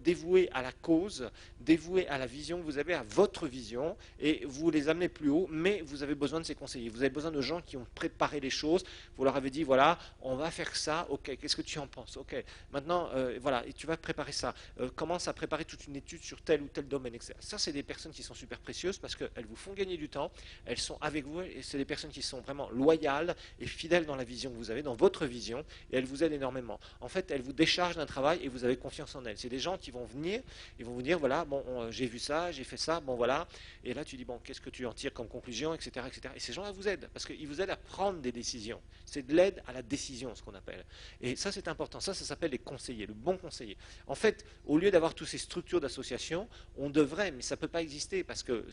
dévoués à la cause, dévoués à la vision que vous avez, à votre vision, et vous les amenez plus haut, mais vous avez besoin de ces conseillers. Vous avez besoin de gens qui ont préparé les choses. Vous leur avez dit, voilà, on va faire ça, ok, qu'est-ce que tu en penses? Ok, maintenant, voilà, et tu vas préparer ça. Commence à préparer toute une étude sur tel ou tel domaine, etc. Ça, c'est des personnes qui sont super précieuses parce qu'elles vous font gagner du temps, elles sont avec vous, et c'est des personnes qui sont vraiment loyales et fidèles dans la vision que vous avez, dans votre vision, et elles vous aident énormément. En fait, elles vous déchargent d'un travail et vous avez confiance en elles. C'est des gens qui vont venir, ils vont vous dire, voilà, bon, j'ai vu ça, j'ai fait ça, bon voilà, et là tu dis, bon, qu'est-ce que tu en tires comme conclusion, etc., etc. Et ces gens-là vous aident, parce qu'ils vous aident à prendre des décisions. C'est de l'aide à la décision, ce qu'on appelle. Et ça, c'est important. Ça s'appelle les conseillers, le bon conseiller. En fait, au lieu d'avoir toutes ces structures d'association, on devrait, mais ça ne peut pas exister parce que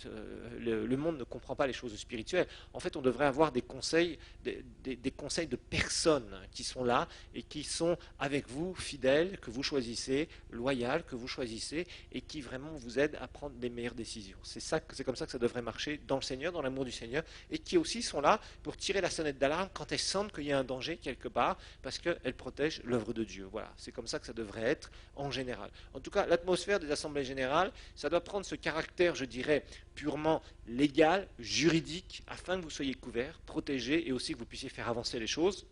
le monde ne comprend pas les choses spirituelles. En fait, on devrait avoir des conseils, des conseils de personnes qui sont là et qui sont avec vous, fidèles, que vous choisissez, loyales, que vous choisissez et qui vraiment vous aident à prendre les meilleures décisions. C'est comme ça que ça devrait marcher dans le Seigneur, dans l'amour du Seigneur, et qui aussi sont là pour tirer la sonnette d'alarme quand elles sentent qu'il y a un danger quelque part parce qu'elles protègent l'œuvre de Dieu. Voilà, c'est comme ça que ça devrait être en général. En tout cas, l'atmosphère des assemblées générales, ça doit prendre ce caractère, je dirais, purement légal, juridique, afin que vous soyez couverts, protégés et aussi que vous puissiez faire avancer les choses.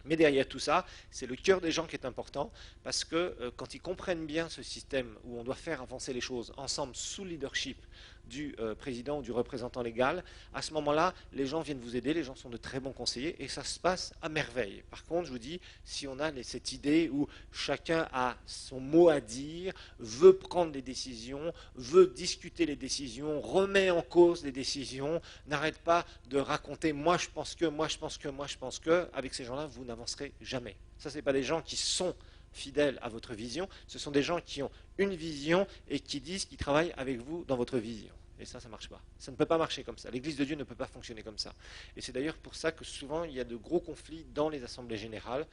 Mais derrière tout ça, c'est le cœur des gens qui est important, parce que quand ils comprennent bien ce système où on doit faire avancer les choses ensemble sous le leadership du président ou du représentant légal, à ce moment-là, les gens viennent vous aider, les gens sont de très bons conseillers et ça se passe à merveille. Par contre, je vous dis, si on a cette idée où chacun a son mot à dire, veut prendre des décisions, veut discuter les décisions, remet en cause les décisions, n'arrête pas de raconter moi je pense que, moi je pense que, moi je pense que, avec ces gens-là, vous n'avancerez jamais. Ça, ce n'est pas des gens qui sont fidèles à votre vision, ce sont des gens qui ont une vision et qui disent qu'ils travaillent avec vous dans votre vision. Et ça ne marche pas. Ça ne peut pas marcher comme ça. L'Église de Dieu ne peut pas fonctionner comme ça. Et c'est d'ailleurs pour ça que souvent il y a de gros conflits dans les assemblées générales,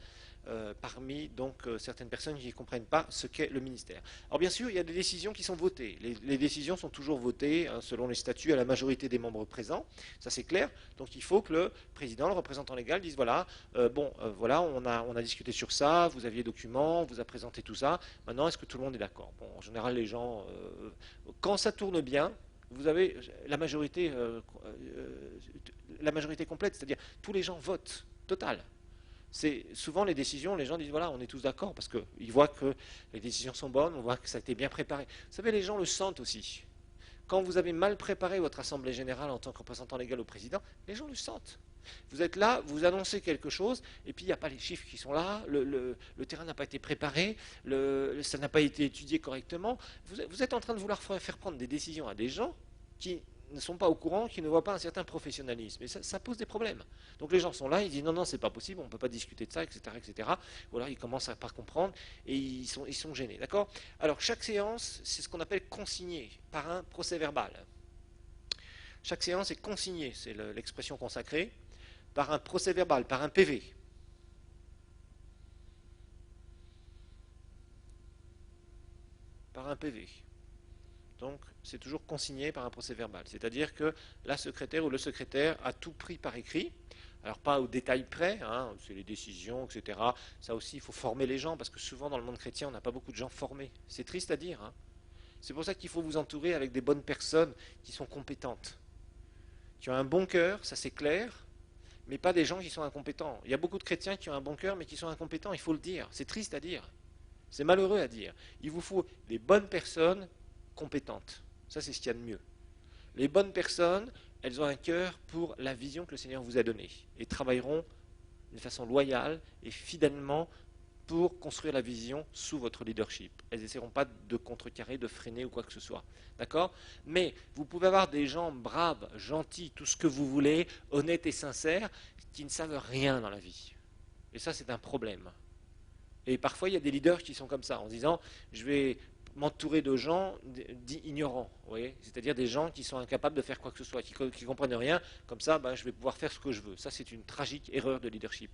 parmi certaines personnes qui ne comprennent pas ce qu'est le ministère. Alors bien sûr, il y a des décisions qui sont votées. Les décisions sont toujours votées selon les statuts à la majorité des membres présents. Ça c'est clair. Donc il faut que le président, le représentant légal, dise voilà, voilà, on a discuté sur ça, vous aviez documents, vous a présenté tout ça. Maintenant, est-ce que tout le monde est d'accord? Bon, en général, les gens, quand ça tourne bien, vous avez la majorité complète, c'est-à-dire tous les gens votent, total. C'est souvent les décisions, les gens disent voilà, on est tous d'accord parce qu'ils voient que les décisions sont bonnes, on voit que ça a été bien préparé. Vous savez, les gens le sentent aussi. Quand vous avez mal préparé votre assemblée générale en tant que représentant légal au président, les gens le sentent. Vous êtes là, vous annoncez quelque chose, et puis il n'y a pas les chiffres qui sont là, le terrain n'a pas été préparé, ça n'a pas été étudié correctement. Vous êtes en train de vouloir faire prendre des décisions à des gens qui ne sont pas au courant, qui ne voient pas un certain professionnalisme. Et ça pose des problèmes. Donc les gens sont là, ils disent non, non, c'est pas possible, on ne peut pas discuter de ça, etc., etc. Ou alors ils commencent à pas comprendre et ils sont gênés. D'accord? Alors chaque séance, c'est ce qu'on appelle consignée par un procès-verbal. Chaque séance est consignée, c'est l'expression consacrée, par un procès-verbal, par un PV. Par un PV. Donc, c'est toujours consigné par un procès-verbal. C'est-à-dire que la secrétaire ou le secrétaire a tout pris par écrit. Alors, pas au détail près, hein, c'est les décisions, etc. Ça aussi, il faut former les gens, parce que souvent, dans le monde chrétien, on n'a pas beaucoup de gens formés. C'est triste à dire. Hein. C'est pour ça qu'il faut vous entourer avec des bonnes personnes qui sont compétentes. Qui ont un bon cœur, ça c'est clair, mais pas des gens qui sont incompétents. Il y a beaucoup de chrétiens qui ont un bon cœur, mais qui sont incompétents, il faut le dire. C'est triste à dire. C'est malheureux à dire. Il vous faut des bonnes personnes compétentes. Ça, c'est ce qu'il y a de mieux. Les bonnes personnes, elles ont un cœur pour la vision que le Seigneur vous a donnée et travailleront de façon loyale et fidèlement pour construire la vision sous votre leadership. Elles n'essaieront pas de contrecarrer, de freiner ou quoi que ce soit. D'accord? Mais vous pouvez avoir des gens braves, gentils, tout ce que vous voulez, honnêtes et sincères, qui ne savent rien dans la vie. Et ça, c'est un problème. Et parfois, il y a des leaders qui sont comme ça, en disant, je vais m'entourer de gens dits ignorants, vous voyez, c'est-à-dire des gens qui sont incapables de faire quoi que ce soit, qui ne comprennent rien, comme ça, je vais pouvoir faire ce que je veux. Ça, c'est une tragique erreur de leadership.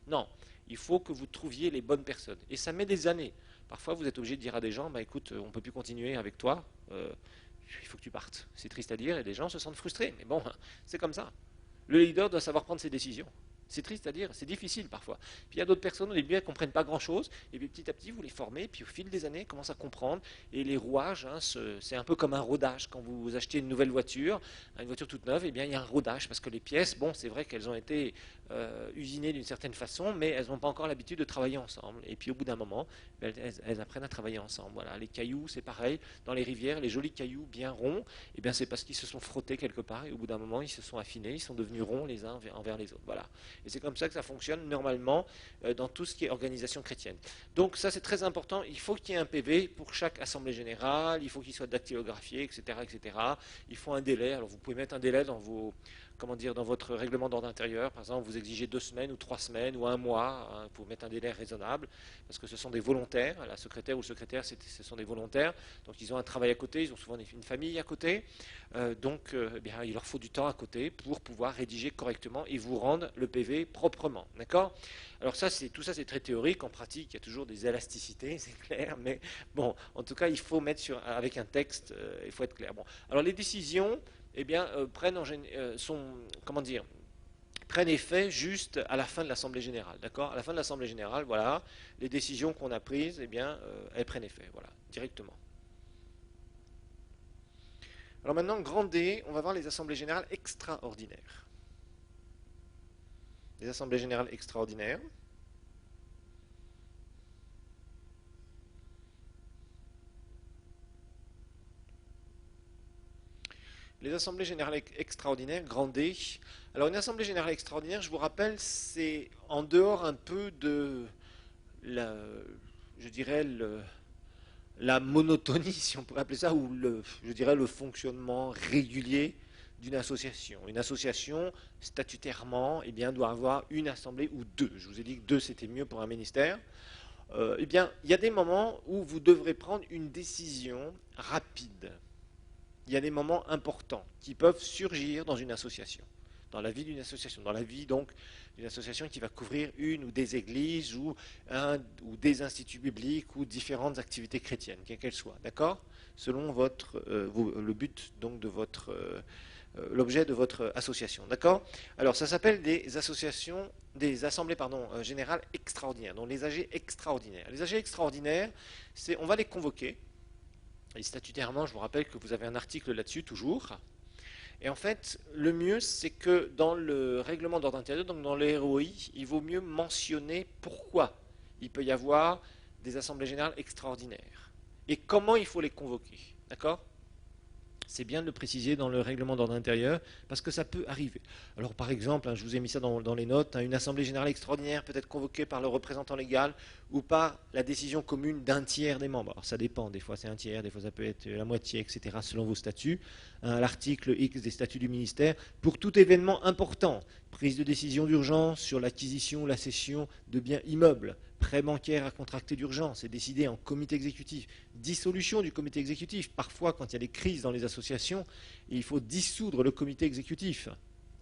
Non, il faut que vous trouviez les bonnes personnes. Et ça met des années. Parfois, vous êtes obligé de dire à des gens, écoute, on ne peut plus continuer avec toi, il faut que tu partes. C'est triste à dire, et les gens se sentent frustrés, mais bon, c'est comme ça. Le leader doit savoir prendre ses décisions. C'est triste à dire, c'est difficile parfois. Puis il y a d'autres personnes, au début, elles ne comprennent pas grand-chose, et puis petit à petit, vous les formez, puis au fil des années, elles commencent à comprendre. Et les rouages, c'est un peu comme un rodage. Quand vous achetez une nouvelle voiture, une voiture toute neuve, eh bien, il y a un rodage, parce que les pièces, bon, c'est vrai qu'elles ont été usinées d'une certaine façon, mais elles n'ont pas encore l'habitude de travailler ensemble. Et puis au bout d'un moment, elles apprennent à travailler ensemble. Voilà. Les cailloux, c'est pareil. Dans les rivières, les jolis cailloux bien ronds, eh bien, c'est parce qu'ils se sont frottés quelque part, et au bout d'un moment, ils se sont affinés, ils sont devenus ronds les uns envers les autres. Voilà. Et c'est comme ça que ça fonctionne normalement dans tout ce qui est organisation chrétienne. Donc ça c'est très important, il faut qu'il y ait un PV pour chaque assemblée générale, il faut qu'il soit dactylographié, etc., etc. Il faut un délai, alors vous pouvez mettre un délai dans dans votre règlement d'ordre intérieur, par exemple vous exigez 2 semaines ou 3 semaines ou un mois, hein, pour mettre un délai raisonnable, parce que ce sont des volontaires, la secrétaire ou le secrétaire ce sont des volontaires, donc ils ont un travail à côté, ils ont souvent une famille à côté, il leur faut du temps à côté pour pouvoir rédiger correctement et vous rendre le PV proprement, d'accord? Alors tout ça c'est très théorique, en pratique il y a toujours des élasticités, c'est clair, mais bon, en tout cas il faut mettre avec un texte, il faut être clair. Bon, alors les décisions, prennent effet juste à la fin de l'Assemblée générale, d'accord? À la fin de l'Assemblée générale, voilà, les décisions qu'on a prises, elles prennent effet, voilà, directement. Alors maintenant, grand D, on va voir les assemblées générales extraordinaires. Les assemblées générales extraordinaires. Les assemblées générales extraordinaires, grand D. Alors une assemblée générale extraordinaire, je vous rappelle, c'est en dehors un peu de la monotonie, si on pourrait appeler ça, ou le fonctionnement régulier d'une association. Une association, statutairement, doit avoir une assemblée ou deux. Je vous ai dit que deux, c'était mieux pour un ministère. Il y a des moments où vous devrez prendre une décision rapide. Il y a des moments importants qui peuvent surgir dans une association, dans la vie d'une association, dans la vie donc d'une association qui va couvrir une ou des églises ou des instituts bibliques ou différentes activités chrétiennes, quelles qu'elles soient, d'accord? Selon le but donc de l'objet de votre association, d'accord? Alors ça s'appelle des assemblées générales extraordinaires, donc les AG extraordinaires. Les AG extraordinaires, on va les convoquer. Et statutairement, je vous rappelle que vous avez un article là-dessus toujours. Et en fait, le mieux, c'est que dans le règlement d'ordre intérieur, donc dans le ROI, il vaut mieux mentionner pourquoi il peut y avoir des assemblées générales extraordinaires et comment il faut les convoquer. D'accord? c'est bien de le préciser dans le règlement d'ordre intérieur, parce que ça peut arriver. Alors par exemple, je vous ai mis ça dans les notes, une assemblée générale extraordinaire peut être convoquée par le représentant légal ou par la décision commune d'un tiers des membres. Alors ça dépend, des fois c'est un tiers, des fois ça peut être la moitié, etc., selon vos statuts. L'article X des statuts du ministère, pour tout événement important, prise de décision d'urgence sur l'acquisition ou la cession de biens immeubles, prêt bancaire à contracter d'urgence est décidé en comité exécutif, dissolution du comité exécutif. Parfois, quand il y a des crises dans les associations, il faut dissoudre le comité exécutif.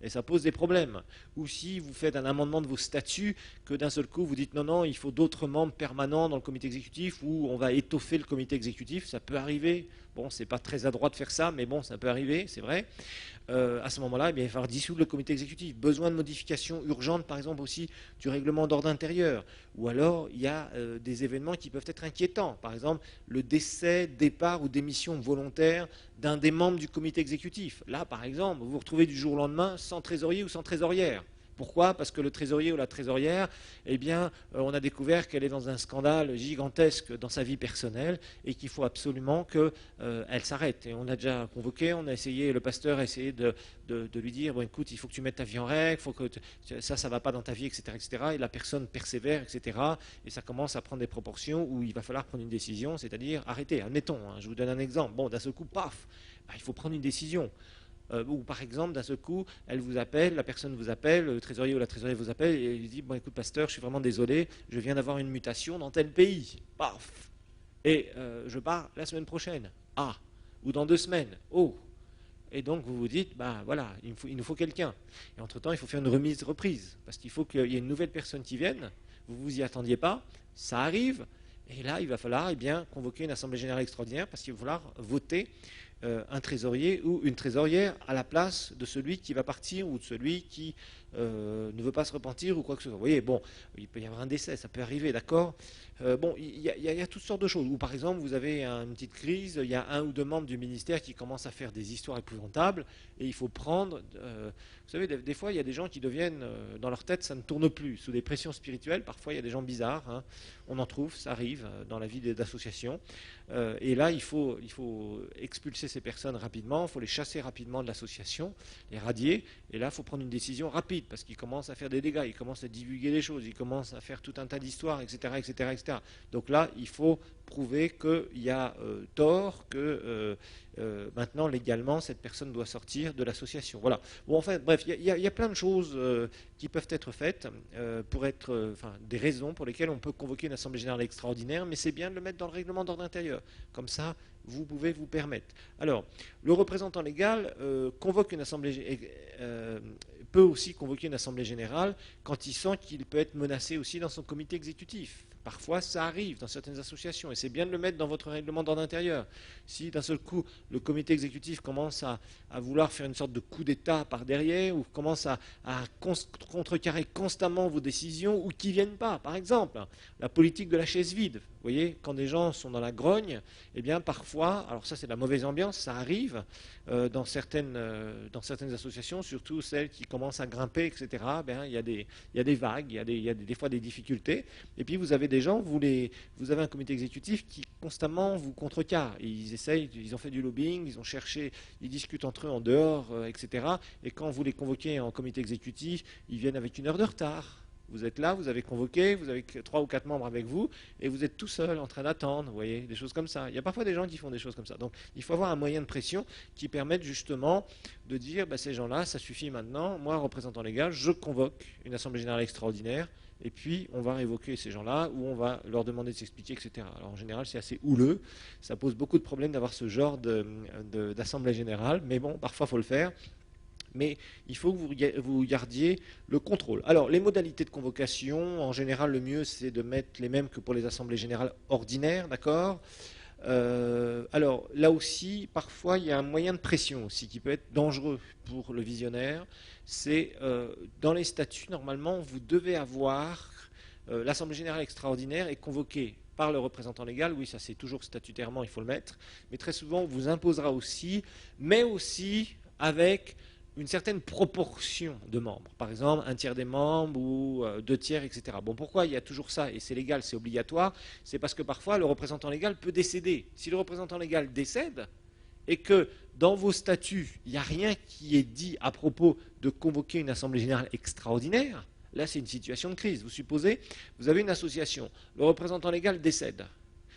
Et ça pose des problèmes. Ou si vous faites un amendement de vos statuts, que d'un seul coup vous dites non, non, il faut d'autres membres permanents dans le comité exécutif, ou on va étoffer le comité exécutif, ça peut arriver. Bon, c'est pas très adroit de faire ça, mais bon, ça peut arriver, c'est vrai. À ce moment-là, il va falloir dissoudre le comité exécutif. Besoin de modification urgente, par exemple, aussi du règlement d'ordre intérieur. Ou alors, il y a des événements qui peuvent être inquiétants. Par exemple, le décès, départ ou démission volontaire d'un des membres du comité exécutif. Là, par exemple, vous vous retrouvez du jour au lendemain sans trésorier ou sans trésorière. Pourquoi? Parce que le trésorier ou la trésorière, eh bien, on a découvert qu'elle est dans un scandale gigantesque dans sa vie personnelle et qu'il faut absolument qu'elle s'arrête. Et on a déjà convoqué, on a essayé, le pasteur a essayé de lui dire, bon écoute, il faut que tu mettes ta vie en règle, faut que ça ne va pas dans ta vie, etc., etc. Et la personne persévère, etc. Et ça commence à prendre des proportions où il va falloir prendre une décision, c'est-à-dire arrêter. Admettons, je vous donne un exemple. Bon, d'un seul coup, paf, il faut prendre une décision. Ou par exemple, d'un seul coup, elle vous appelle, la personne vous appelle, le trésorier ou la trésorière vous appelle, et il dit, bon écoute pasteur, je suis vraiment désolé, je viens d'avoir une mutation dans tel pays. Paf. Et je pars la semaine prochaine. Ah. Ou dans 2 semaines. Oh. Et donc vous vous dites, bah voilà, il nous faut quelqu'un. Et entre-temps, il faut faire une reprise, parce qu'il faut qu'il y ait une nouvelle personne qui vienne, vous ne vous y attendiez pas, ça arrive, et là, il va falloir convoquer une assemblée générale extraordinaire, parce qu'il va falloir voter un trésorier ou une trésorière à la place de celui qui va partir ou de celui qui ne veut pas se repentir ou quoi que ce soit. Vous voyez, bon, il peut y avoir un décès, ça peut arriver, d'accord. Bon, il y a toutes sortes de choses. Ou par exemple, vous avez une petite crise, il y a 1 ou 2 membres du ministère qui commencent à faire des histoires épouvantables et il faut prendre... vous savez, des fois, il y a des gens qui deviennent, dans leur tête, ça ne tourne plus. Sous des pressions spirituelles, parfois, il y a des gens bizarres. Hein. On en trouve, ça arrive dans la vie d'associations. Et là, il faut expulser ces personnes rapidement, il faut les chasser rapidement de l'association, les radier. Et là, il faut prendre une décision rapide, parce qu'ils commencent à faire des dégâts, ils commencent à divulguer des choses, ils commencent à faire tout un tas d'histoires, etc., etc., etc. Donc là, il faut prouver qu'il y a tort, que maintenant, légalement, cette personne doit sortir de l'association. Voilà. Bon, enfin, bref, il y a plein de choses qui peuvent être faites pour être, des raisons pour lesquelles on peut convoquer une assemblée générale extraordinaire, mais c'est bien de le mettre dans le règlement d'ordre intérieur. Comme ça, vous pouvez vous permettre. Alors, le représentant légal convoque une assemblée, peut aussi convoquer une assemblée générale quand il sent qu'il peut être menacé aussi dans son comité exécutif. Parfois, ça arrive dans certaines associations et c'est bien de le mettre dans votre règlement d'ordre intérieur. Si d'un seul coup, le comité exécutif commence à vouloir faire une sorte de coup d'État par derrière ou commence à contrecarrer constamment vos décisions ou qui ne viennent pas, par exemple, la politique de la chaise vide. Vous voyez, quand des gens sont dans la grogne, eh bien parfois, alors ça c'est de la mauvaise ambiance, ça arrive dans certaines associations, surtout celles qui commencent à grimper, etc. Ben, il y a des vagues, il y a des fois des difficultés. Et puis vous avez des gens, vous avez un comité exécutif qui constamment vous contrecarre. Ils essayent, ils ont fait du lobbying, ils ont cherché, ils discutent entre eux en dehors, etc. Et quand vous les convoquez en comité exécutif, ils viennent avec 1 heure de retard. Vous êtes là, vous avez convoqué, vous avez 3 ou 4 membres avec vous, et vous êtes tout seul en train d'attendre, vous voyez, des choses comme ça. Il y a parfois des gens qui font des choses comme ça. Donc il faut avoir un moyen de pression qui permette justement de dire, ces gens-là, ça suffit maintenant, moi, représentant légal, je convoque une assemblée générale extraordinaire, et puis on va révoquer ces gens-là, ou on va leur demander de s'expliquer, etc. Alors en général, c'est assez houleux, ça pose beaucoup de problèmes d'avoir ce genre d'assemblée générale, mais bon, parfois il faut le faire. Mais il faut que vous gardiez le contrôle. Alors, les modalités de convocation, en général, le mieux, c'est de mettre les mêmes que pour les assemblées générales ordinaires, d'accord. Alors, là aussi, parfois, il y a un moyen de pression aussi qui peut être dangereux pour le visionnaire. C'est, dans les statuts, normalement, vous devez avoir, l'assemblée générale extraordinaire est convoquée par le représentant légal, oui, ça c'est toujours statutairement, il faut le mettre, mais très souvent, on vous imposera aussi, mais aussi avec une certaine proportion de membres. Par exemple, 1 tiers des membres ou 2 tiers, etc. Bon, pourquoi il y a toujours ça, et c'est légal, c'est obligatoire? C'est parce que parfois, le représentant légal peut décéder. Si le représentant légal décède, et que dans vos statuts, il n'y a rien qui est dit à propos de convoquer une assemblée générale extraordinaire, là c'est une situation de crise. Vous supposez, vous avez une association, le représentant légal décède.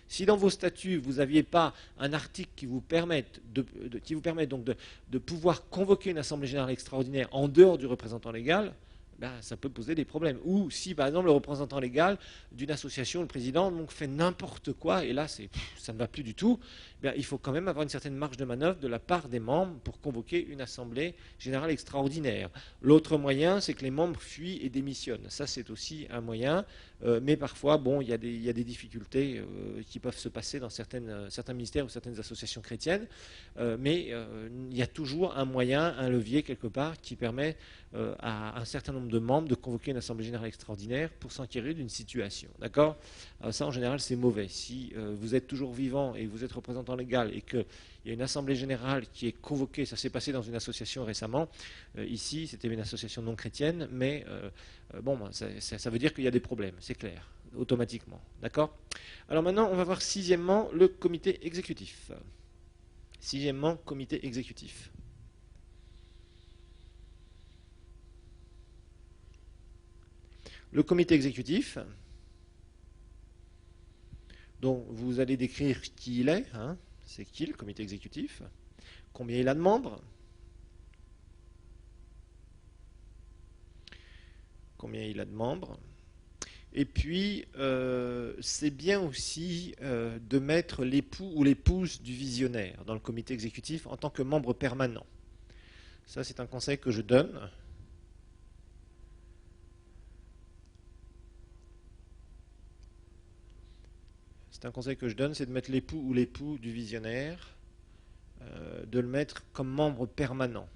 Si dans vos statuts, vous n'aviez pas un article qui vous permette, donc de pouvoir convoquer une assemblée générale extraordinaire en dehors du représentant légal, ben, ça peut poser des problèmes. Ou si, par exemple, le représentant légal d'une association, le président, donc, fait n'importe quoi, et là, ça ne va plus du tout, ben, il faut quand même avoir une certaine marge de manœuvre de la part des membres pour convoquer une assemblée générale extraordinaire. L'autre moyen, c'est que les membres fuient et démissionnent. Ça, c'est aussi un moyen, mais parfois, bon, il y a des difficultés qui peuvent se passer dans certains ministères ou certaines associations chrétiennes, mais il y a toujours un moyen, un levier quelque part qui permet à un certain nombre de membres de convoquer une assemblée générale extraordinaire pour s'enquérir d'une situation. D'accord ? Ça, en général, c'est mauvais. Si vous êtes toujours vivant et vous êtes représentant légal et qu'il y a une assemblée générale qui est convoquée, ça s'est passé dans une association récemment, ici, c'était une association non chrétienne, mais bon, ça veut dire qu'il y a des problèmes, c'est clair, automatiquement. D'accord ? Alors maintenant, on va voir sixièmement le comité exécutif. Sixièmement, comité exécutif. Le comité exécutif, dont vous allez décrire qui il est, hein, c'est qui le comité exécutif, combien il a de membres, et puis c'est bien aussi de mettre l'époux ou l'épouse du visionnaire dans le comité exécutif en tant que membre permanent. Ça, c'est un conseil que je donne. C'est un conseil que je donne, c'est de mettre l'époux ou l'époux du visionnaire, de le mettre comme membre permanent.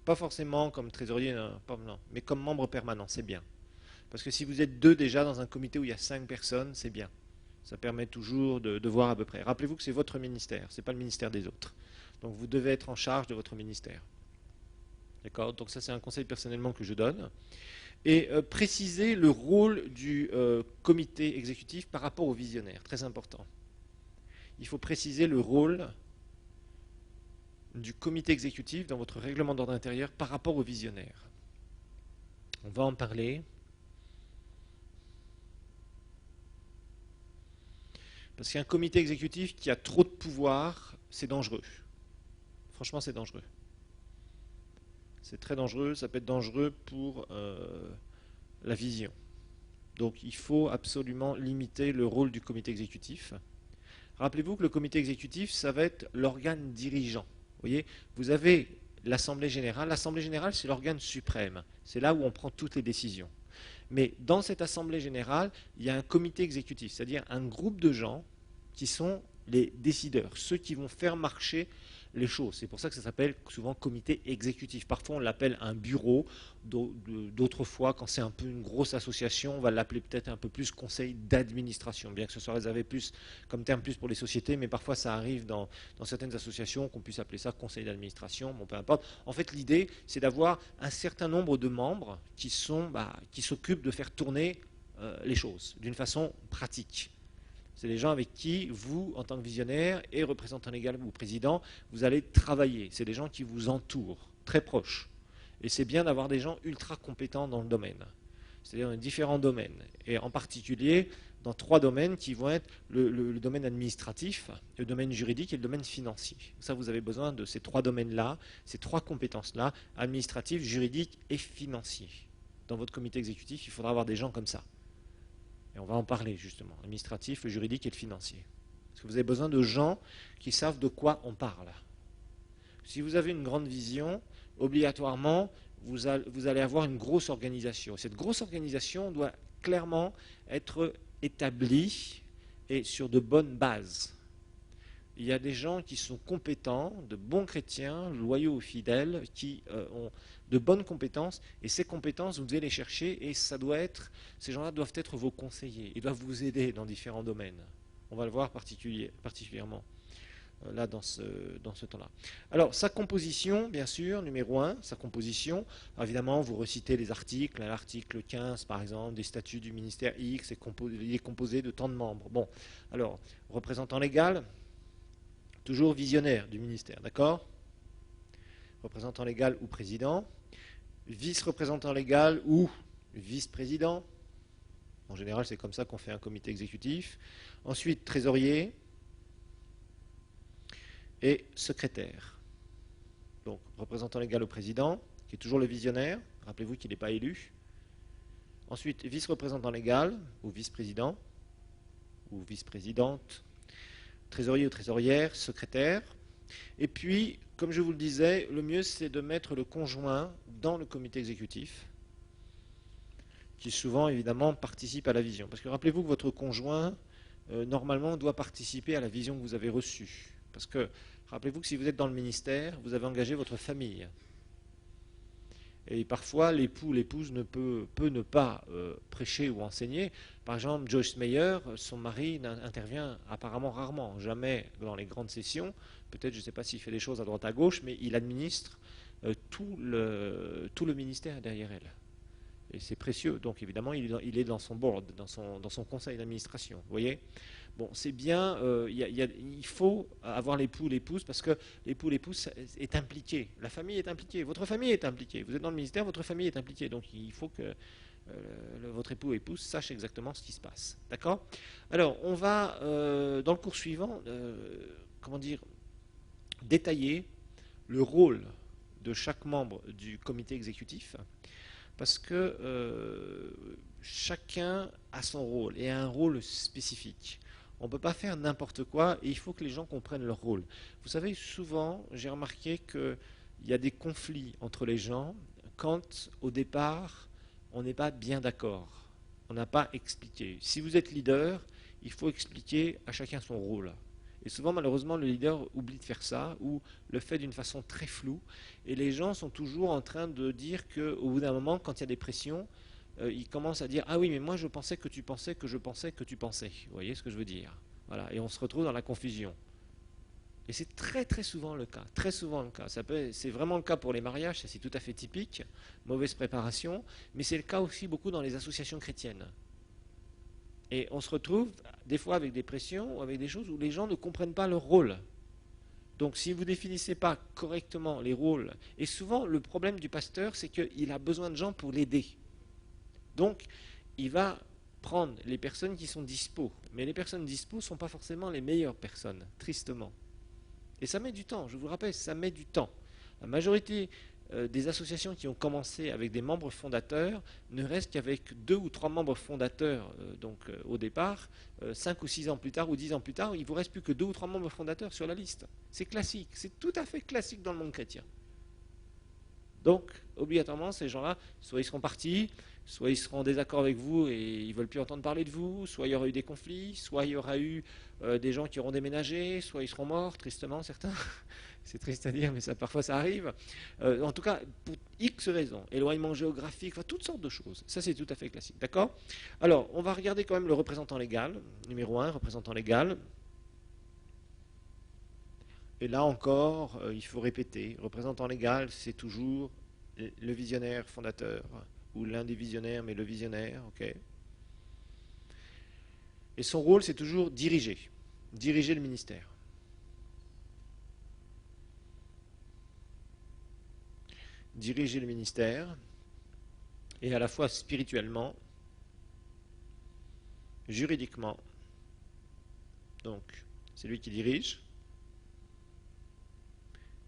Pas forcément comme trésorier, non, mais comme membre permanent, c'est bien. Parce que si vous êtes deux déjà dans un comité où il y a 5 personnes, c'est bien. Ça permet toujours de voir à peu près. Rappelez-vous que c'est votre ministère, ce n'est pas le ministère des autres. Donc vous devez être en charge de votre ministère. D'accord ? Donc ça, c'est un conseil personnellement que je donne. Et préciser le rôle du comité exécutif par rapport au visionnaire, très important. Il faut préciser le rôle du comité exécutif dans votre règlement d'ordre intérieur par rapport au visionnaire. On va en parler. Parce qu'un comité exécutif qui a trop de pouvoir, c'est dangereux. Franchement, c'est dangereux. C'est très dangereux, ça peut être dangereux pour la vision. Donc il faut absolument limiter le rôle du comité exécutif. Rappelez-vous que le comité exécutif, ça va être l'organe dirigeant. Vous voyez, vous avez l'Assemblée générale. L'Assemblée générale, c'est l'organe suprême. C'est là où on prend toutes les décisions. Mais dans cette Assemblée générale, il y a un comité exécutif, c'est-à-dire un groupe de gens qui sont les décideurs, ceux qui vont faire marcher les choses. C'est pour ça que ça s'appelle souvent comité exécutif. Parfois, on l'appelle un bureau. D'autres fois, quand c'est un peu une grosse association, on va l'appeler peut-être un peu plus conseil d'administration, bien que ce soit réservé plus comme terme plus pour les sociétés, mais parfois ça arrive dans certaines associations qu'on puisse appeler ça conseil d'administration, bon, peu importe. En fait, l'idée, c'est d'avoir un certain nombre de membres qui s'occupent de faire tourner les choses d'une façon pratique. C'est les gens avec qui vous, en tant que visionnaire et représentant légal ou président, vous allez travailler. C'est des gens qui vous entourent, très proches. Et c'est bien d'avoir des gens ultra compétents dans le domaine. C'est-à-dire dans différents domaines. Et en particulier, dans 3 domaines qui vont être le domaine administratif, le domaine juridique et le domaine financier. Ça, vous avez besoin de ces 3 domaines-là, ces 3 compétences-là, administratif, juridique et financier. Dans votre comité exécutif, il faudra avoir des gens comme ça. Et on va en parler justement, administratif, le juridique et le financier. Parce que vous avez besoin de gens qui savent de quoi on parle. Si vous avez une grande vision, obligatoirement, vous allez avoir une grosse organisation. Cette grosse organisation doit clairement être établie et sur de bonnes bases. Il y a des gens qui sont compétents, de bons chrétiens, loyaux, fidèles, qui ont de bonnes compétences, et ces compétences, vous devez les chercher, et ces gens-là doivent être vos conseillers, ils doivent vous aider dans différents domaines. On va le voir particulièrement là dans ce temps-là. Alors, sa composition, bien sûr, numéro 1, sa composition. Alors, évidemment, vous recitez les articles. L'article 15, par exemple, des statuts du ministère X, il est composé de tant de membres. Bon, alors, représentant légal, toujours visionnaire du ministère, d'accord? Représentant légal ou président, vice-représentant légal ou vice-président. En général, c'est comme ça qu'on fait un comité exécutif. Ensuite, trésorier et secrétaire. Donc, représentant légal au président, qui est toujours le visionnaire. Rappelez-vous qu'il n'est pas élu. Ensuite, vice-représentant légal ou vice-président ou vice-présidente, trésorier ou trésorière, secrétaire. Et puis, comme je vous le disais, le mieux c'est de mettre le conjoint dans le comité exécutif, qui souvent évidemment participe à la vision. Parce que rappelez-vous que votre conjoint, normalement, doit participer à la vision que vous avez reçue. Parce que rappelez-vous que si vous êtes dans le ministère, vous avez engagé votre famille. Et parfois, l'époux ou l'épouse peut ne pas prêcher ou enseigner. Par exemple, Joyce Meyer, son mari intervient apparemment rarement, jamais dans les grandes sessions. Peut-être, je ne sais pas s'il fait des choses à droite à gauche, mais il administre tout le ministère derrière elle. Et c'est précieux. Donc évidemment, il est dans son board, dans son conseil d'administration. Vous voyez ? Bon, c'est bien, il faut avoir l'époux ou l'épouse, parce que l'époux ou l'épouse est impliqué. La famille est impliquée, votre famille est impliquée. Vous êtes dans le ministère, votre famille est impliquée. Donc il faut que votre époux ou épouse sache exactement ce qui se passe. D'accord ? Alors, on va, dans le cours suivant, détailler le rôle de chaque membre du comité exécutif, parce que chacun a son rôle et a un rôle spécifique. On ne peut pas faire n'importe quoi et il faut que les gens comprennent leur rôle. Vous savez, souvent, j'ai remarqué qu'il y a des conflits entre les gens quand, au départ, on n'est pas bien d'accord. On n'a pas expliqué. Si vous êtes leader, il faut expliquer à chacun son rôle. Et souvent, malheureusement, le leader oublie de faire ça ou le fait d'une façon très floue. Et les gens sont toujours en train de dire qu'au bout d'un moment, quand il y a des pressions, ils commencent à dire « Ah oui, mais moi je pensais que tu pensais que je pensais que tu pensais. » Vous voyez ce que je veux dire ? Voilà. Et on se retrouve dans la confusion. Et c'est très très souvent le cas. Très souvent le cas. C'est vraiment le cas pour les mariages, ça c'est tout à fait typique. Mauvaise préparation. Mais c'est le cas aussi beaucoup dans les associations chrétiennes. Et on se retrouve des fois avec des pressions ou avec des choses où les gens ne comprennent pas leur rôle. Donc si vous ne définissez pas correctement les rôles, et souvent le problème du pasteur, c'est qu'il a besoin de gens pour l'aider. Donc il va prendre les personnes qui sont dispo. Mais les personnes dispo ne sont pas forcément les meilleures personnes, tristement. Et ça met du temps, je vous le rappelle, ça met du temps. La majorité des associations qui ont commencé avec des membres fondateurs ne restent qu'avec 2 ou 3 membres fondateurs au départ, 5 ou 6 ans plus tard ou 10 ans plus tard, il ne vous reste plus que 2 ou 3 membres fondateurs sur la liste. C'est classique, c'est tout à fait classique dans le monde chrétien. Donc, obligatoirement, ces gens-là, soit ils seront partis, soit ils seront en désaccord avec vous et ils ne veulent plus entendre parler de vous, soit il y aura eu des conflits, soit il y aura eu des gens qui auront déménagé, soit ils seront morts, tristement certains. C'est triste à dire, mais parfois ça arrive. En tout cas, pour X raisons, éloignement géographique, toutes sortes de choses. Ça, c'est tout à fait classique. D'accord ? Alors, on va regarder quand même le représentant légal. Numéro 1, représentant légal. Et là encore, il faut répéter. Représentant légal, c'est toujours le visionnaire fondateur, ou l'un des visionnaires, mais le visionnaire. Okay ? Et son rôle, c'est toujours diriger le ministère. Diriger le ministère, et à la fois spirituellement, juridiquement. Donc, c'est lui qui dirige,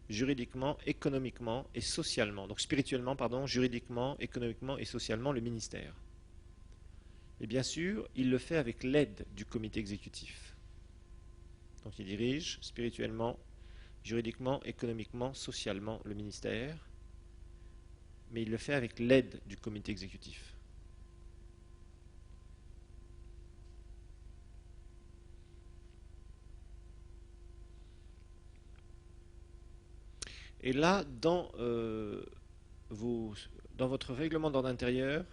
juridiquement, économiquement et socialement. Donc spirituellement, juridiquement, économiquement et socialement le ministère. Et bien sûr, il le fait avec l'aide du comité exécutif. Donc il dirige spirituellement, juridiquement, économiquement, socialement le ministère, mais il le fait avec l'aide du comité exécutif. Et là, dans votre règlement d'ordre intérieur,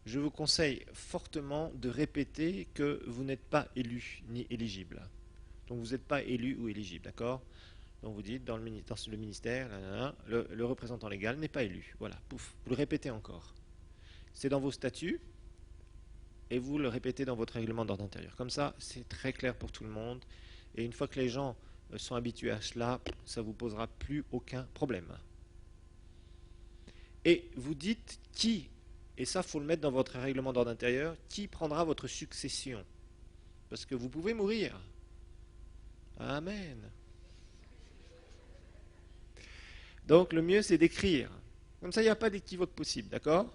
je vous conseille fortement de répéter que vous n'êtes pas élu ni éligible. Donc vous n'êtes pas élu ou éligible, d'accord ? Donc vous dites, dans le ministère, le représentant légal n'est pas élu. Voilà, pouf, vous le répétez encore. C'est dans vos statuts et vous le répétez dans votre règlement d'ordre intérieur. Comme ça, c'est très clair pour tout le monde. Et une fois que les gens sont habitués à cela, ça ne vous posera plus aucun problème. Et vous dites qui, et ça il faut le mettre dans votre règlement d'ordre intérieur, qui prendra votre succession. Parce que vous pouvez mourir. Amen. Donc le mieux c'est d'écrire. Comme ça il n'y a pas d'équivoque possible, d'accord?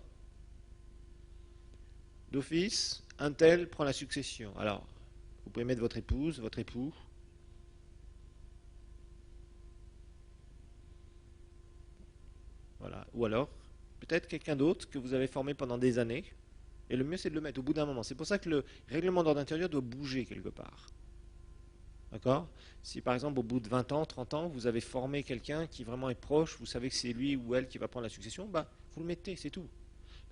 D'office, un tel prend la succession. Alors, vous pouvez mettre votre épouse, votre époux. Voilà. Ou alors, peut-être quelqu'un d'autre que vous avez formé pendant des années. Et le mieux, c'est de le mettre au bout d'un moment. C'est pour ça que le règlement d'ordre intérieur doit bouger quelque part. D'accord? Si par exemple, au bout de 20 ans, 30 ans, vous avez formé quelqu'un qui vraiment est proche, vous savez que c'est lui ou elle qui va prendre la succession, bah, vous le mettez, c'est tout.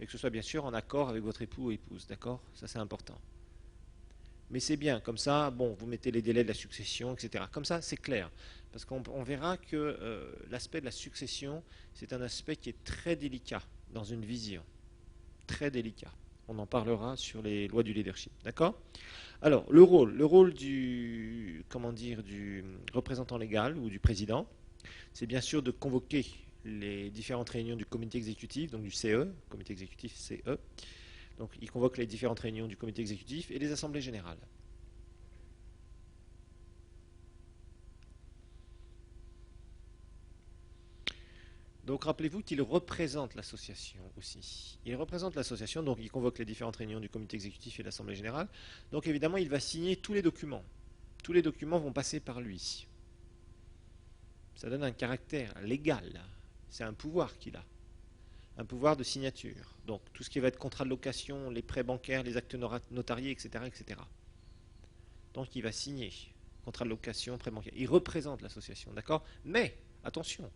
Et que ce soit bien sûr en accord avec votre époux ou épouse. D'accord? Ça, c'est important. Mais c'est bien, comme ça, bon, vous mettez les délais de la succession, etc. Comme ça, c'est clair. Parce qu'on verra que l'aspect de la succession, c'est un aspect qui est très délicat dans une vision. Très délicat. On en parlera sur les lois du leadership. D'accord? Alors, le rôle du, comment dire, du représentant légal ou du président, c'est bien sûr de convoquer les différentes réunions du comité exécutif, donc du CE, comité exécutif CE. Donc, il convoque les différentes réunions du comité exécutif et les assemblées générales. Donc, rappelez-vous qu'il représente l'association aussi. Il représente l'association, donc il convoque les différentes réunions du comité exécutif et de l'assemblée générale. Donc, évidemment, il va signer tous les documents. Tous les documents vont passer par lui. Ça donne un caractère légal. C'est un pouvoir qu'il a. Un pouvoir de signature. Donc tout ce qui va être contrat de location, les prêts bancaires, les actes notariés, etc., etc. Donc il va signer contrat de location, prêt bancaire. Il représente l'association, d'accord? Mais attention,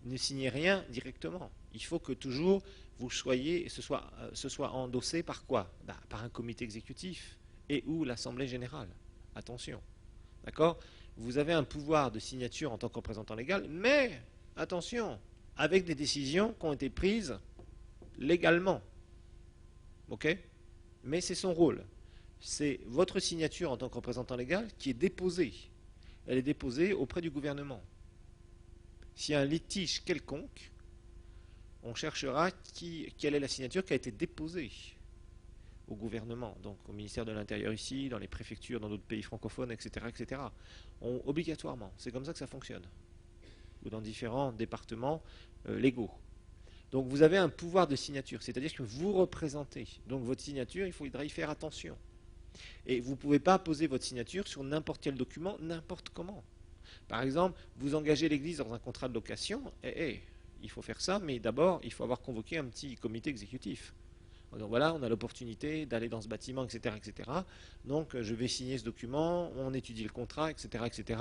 ne signez rien directement. Il faut que toujours vous soyez, ce soit endossé par quoi? Par un comité exécutif et ou l'assemblée générale. Attention, d'accord? Vous avez un pouvoir de signature en tant que représentant légal, mais attention, avec des décisions qui ont été prises légalement. Ok? Mais c'est son rôle. C'est votre signature en tant que représentant légal qui est déposée. Elle est déposée auprès du gouvernement. S'il y a un litige quelconque, on cherchera quelle est la signature qui a été déposée au gouvernement, donc au ministère de l'Intérieur ici, dans les préfectures, dans d'autres pays francophones, etc. etc. Obligatoirement. C'est comme ça que ça fonctionne. Ou dans différents départements légaux. Donc vous avez un pouvoir de signature, c'est-à-dire que vous représentez. Donc votre signature, il faudra y faire attention. Et vous ne pouvez pas poser votre signature sur n'importe quel document, n'importe comment. Par exemple, vous engagez l'Église dans un contrat de location, il faut faire ça, mais d'abord, il faut avoir convoqué un petit comité exécutif. Donc voilà, on a l'opportunité d'aller dans ce bâtiment, etc., etc. Donc je vais signer ce document, on étudie le contrat, etc., etc.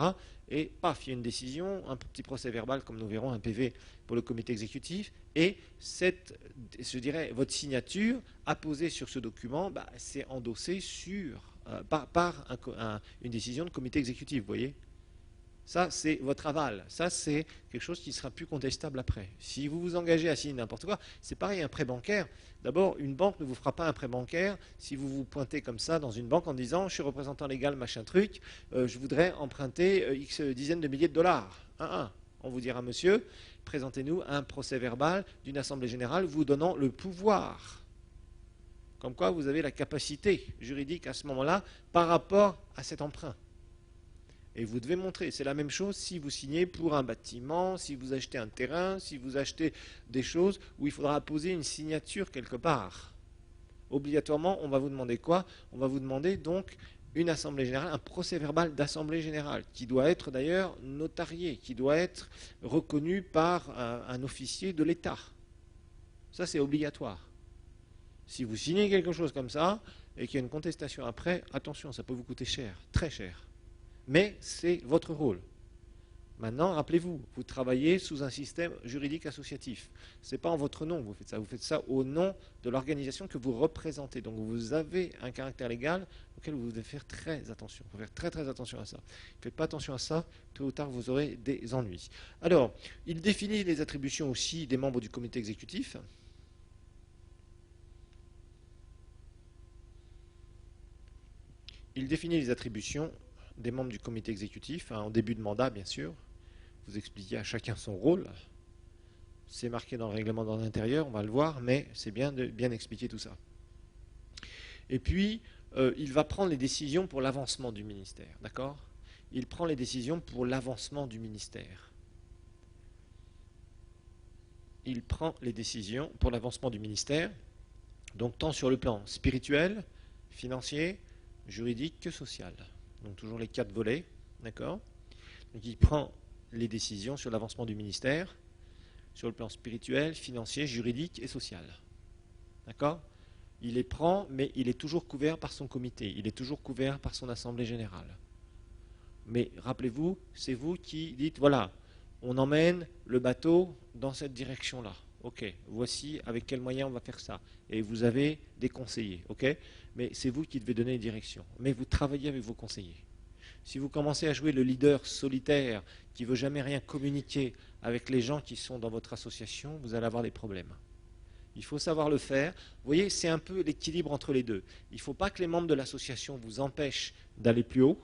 Et paf, il y a une décision, un petit procès verbal, comme nous verrons, un PV pour le comité exécutif. Et je dirais, votre signature apposée sur ce document, c'est endossé par une décision de comité exécutif, vous voyez. Ça, c'est votre aval. Ça, c'est quelque chose qui sera plus contestable après. Si vous vous engagez à signer n'importe quoi, c'est pareil, un prêt bancaire. D'abord, une banque ne vous fera pas un prêt bancaire si vous vous pointez comme ça dans une banque en disant « je suis représentant légal, machin truc, je voudrais emprunter X dizaines de milliers de dollars. » On vous dira « monsieur, présentez-nous un procès verbal d'une assemblée générale vous donnant le pouvoir. » Comme quoi, vous avez la capacité juridique à ce moment-là par rapport à cet emprunt. Et vous devez montrer, c'est la même chose si vous signez pour un bâtiment, si vous achetez un terrain, si vous achetez des choses où il faudra apposer une signature quelque part. Obligatoirement, on va vous demander quoi? On va vous demander donc une assemblée générale, un procès verbal d'assemblée générale, qui doit être d'ailleurs notarié, qui doit être reconnu par un officier de l'État. Ça, c'est obligatoire. Si vous signez quelque chose comme ça, et qu'il y a une contestation après, attention, ça peut vous coûter cher, très cher. Mais c'est votre rôle. Maintenant, rappelez-vous, vous travaillez sous un système juridique associatif. Ce n'est pas en votre nom que vous faites ça au nom de l'organisation que vous représentez. Donc vous avez un caractère légal auquel vous devez faire très attention. Il faut faire très très attention à ça. Ne faites pas attention à ça, tôt ou tard vous aurez des ennuis. Alors, il définit les attributions aussi des membres du comité exécutif. Il définit les attributions des membres du comité exécutif, en début de mandat bien sûr. Vous expliquez à chacun son rôle. C'est marqué dans le règlement d'ordre intérieur, on va le voir, mais c'est bien de bien expliquer tout ça. Et puis, il va prendre les décisions pour l'avancement du ministère, d'accord? Il prend les décisions pour l'avancement du ministère. Il prend les décisions pour l'avancement du ministère, donc tant sur le plan spirituel, financier, juridique que social. Donc toujours les 4 volets, d'accord? Donc il prend les décisions sur l'avancement du ministère, sur le plan spirituel, financier, juridique et social. D'accord? Il les prend, mais il est toujours couvert par son comité, il est toujours couvert par son assemblée générale. Mais rappelez-vous, c'est vous qui dites, voilà, on emmène le bateau dans cette direction-là. Ok, voici avec quels moyens on va faire ça. Et vous avez des conseillers, ok? Mais c'est vous qui devez donner les directions. Mais vous travaillez avec vos conseillers. Si vous commencez à jouer le leader solitaire qui ne veut jamais rien communiquer avec les gens qui sont dans votre association, vous allez avoir des problèmes. Il faut savoir le faire. Vous voyez, c'est un peu l'équilibre entre les deux. Il ne faut pas que les membres de l'association vous empêchent d'aller plus haut,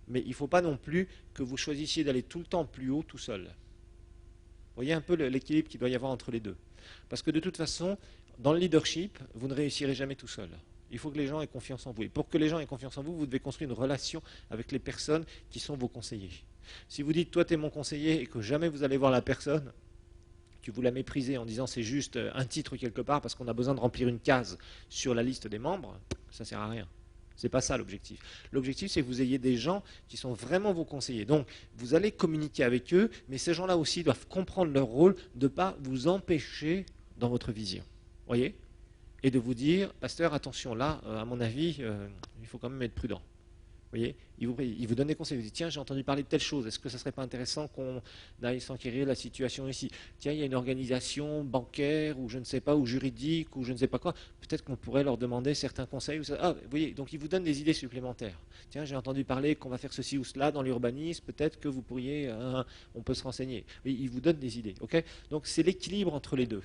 mais il ne faut pas non plus que vous choisissiez d'aller tout le temps plus haut tout seul. Vous voyez un peu l'équilibre qu'il doit y avoir entre les deux. Parce que de toute façon, dans le leadership, vous ne réussirez jamais tout seul. Il faut que les gens aient confiance en vous. Et pour que les gens aient confiance en vous, vous devez construire une relation avec les personnes qui sont vos conseillers. Si vous dites, toi, tu es mon conseiller, et que jamais vous allez voir la personne, que vous la méprisez en disant c'est juste un titre quelque part parce qu'on a besoin de remplir une case sur la liste des membres, ça ne sert à rien. Ce n'est pas ça l'objectif. L'objectif, c'est que vous ayez des gens qui sont vraiment vos conseillers. Donc, vous allez communiquer avec eux, mais ces gens-là aussi doivent comprendre leur rôle de ne pas vous empêcher dans votre vision. Vous voyez? Et de vous dire, pasteur, attention, là, à mon avis, il faut quand même être prudent. Vous voyez, il vous donne des conseils, il vous dit, tiens, j'ai entendu parler de telle chose, est-ce que ça ne serait pas intéressant qu'on aille s'enquérir de la situation ici? Tiens, il y a une organisation bancaire, ou je ne sais pas, ou juridique, ou je ne sais pas quoi, peut-être qu'on pourrait leur demander certains conseils. Ah, vous voyez, donc il vous donne des idées supplémentaires. Tiens, j'ai entendu parler qu'on va faire ceci ou cela dans l'urbanisme, peut-être que vous pourriez, on peut se renseigner. Oui, il vous donne des idées, ok? Donc c'est l'équilibre entre les deux.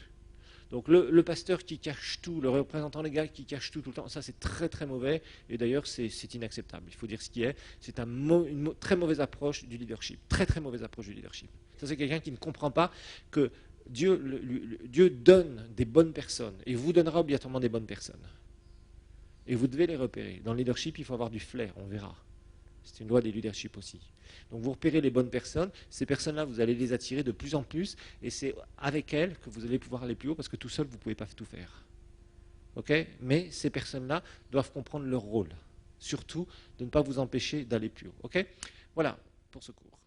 Donc le pasteur qui cache tout, le représentant légal qui cache tout le temps, ça c'est très très mauvais et d'ailleurs c'est inacceptable. Il faut dire ce qui est. C'est une très mauvaise approche du leadership. Très très mauvaise approche du leadership. Ça c'est quelqu'un qui ne comprend pas que Dieu donne des bonnes personnes et vous donnera obligatoirement des bonnes personnes. Et vous devez les repérer. Dans le leadership, il faut avoir du flair, on verra. C'est une loi des leadership aussi. Donc vous repérez les bonnes personnes, ces personnes-là, vous allez les attirer de plus en plus, et c'est avec elles que vous allez pouvoir aller plus haut, parce que tout seul, vous ne pouvez pas tout faire. Okay? Mais ces personnes-là doivent comprendre leur rôle, surtout de ne pas vous empêcher d'aller plus haut. Okay? Voilà pour ce cours.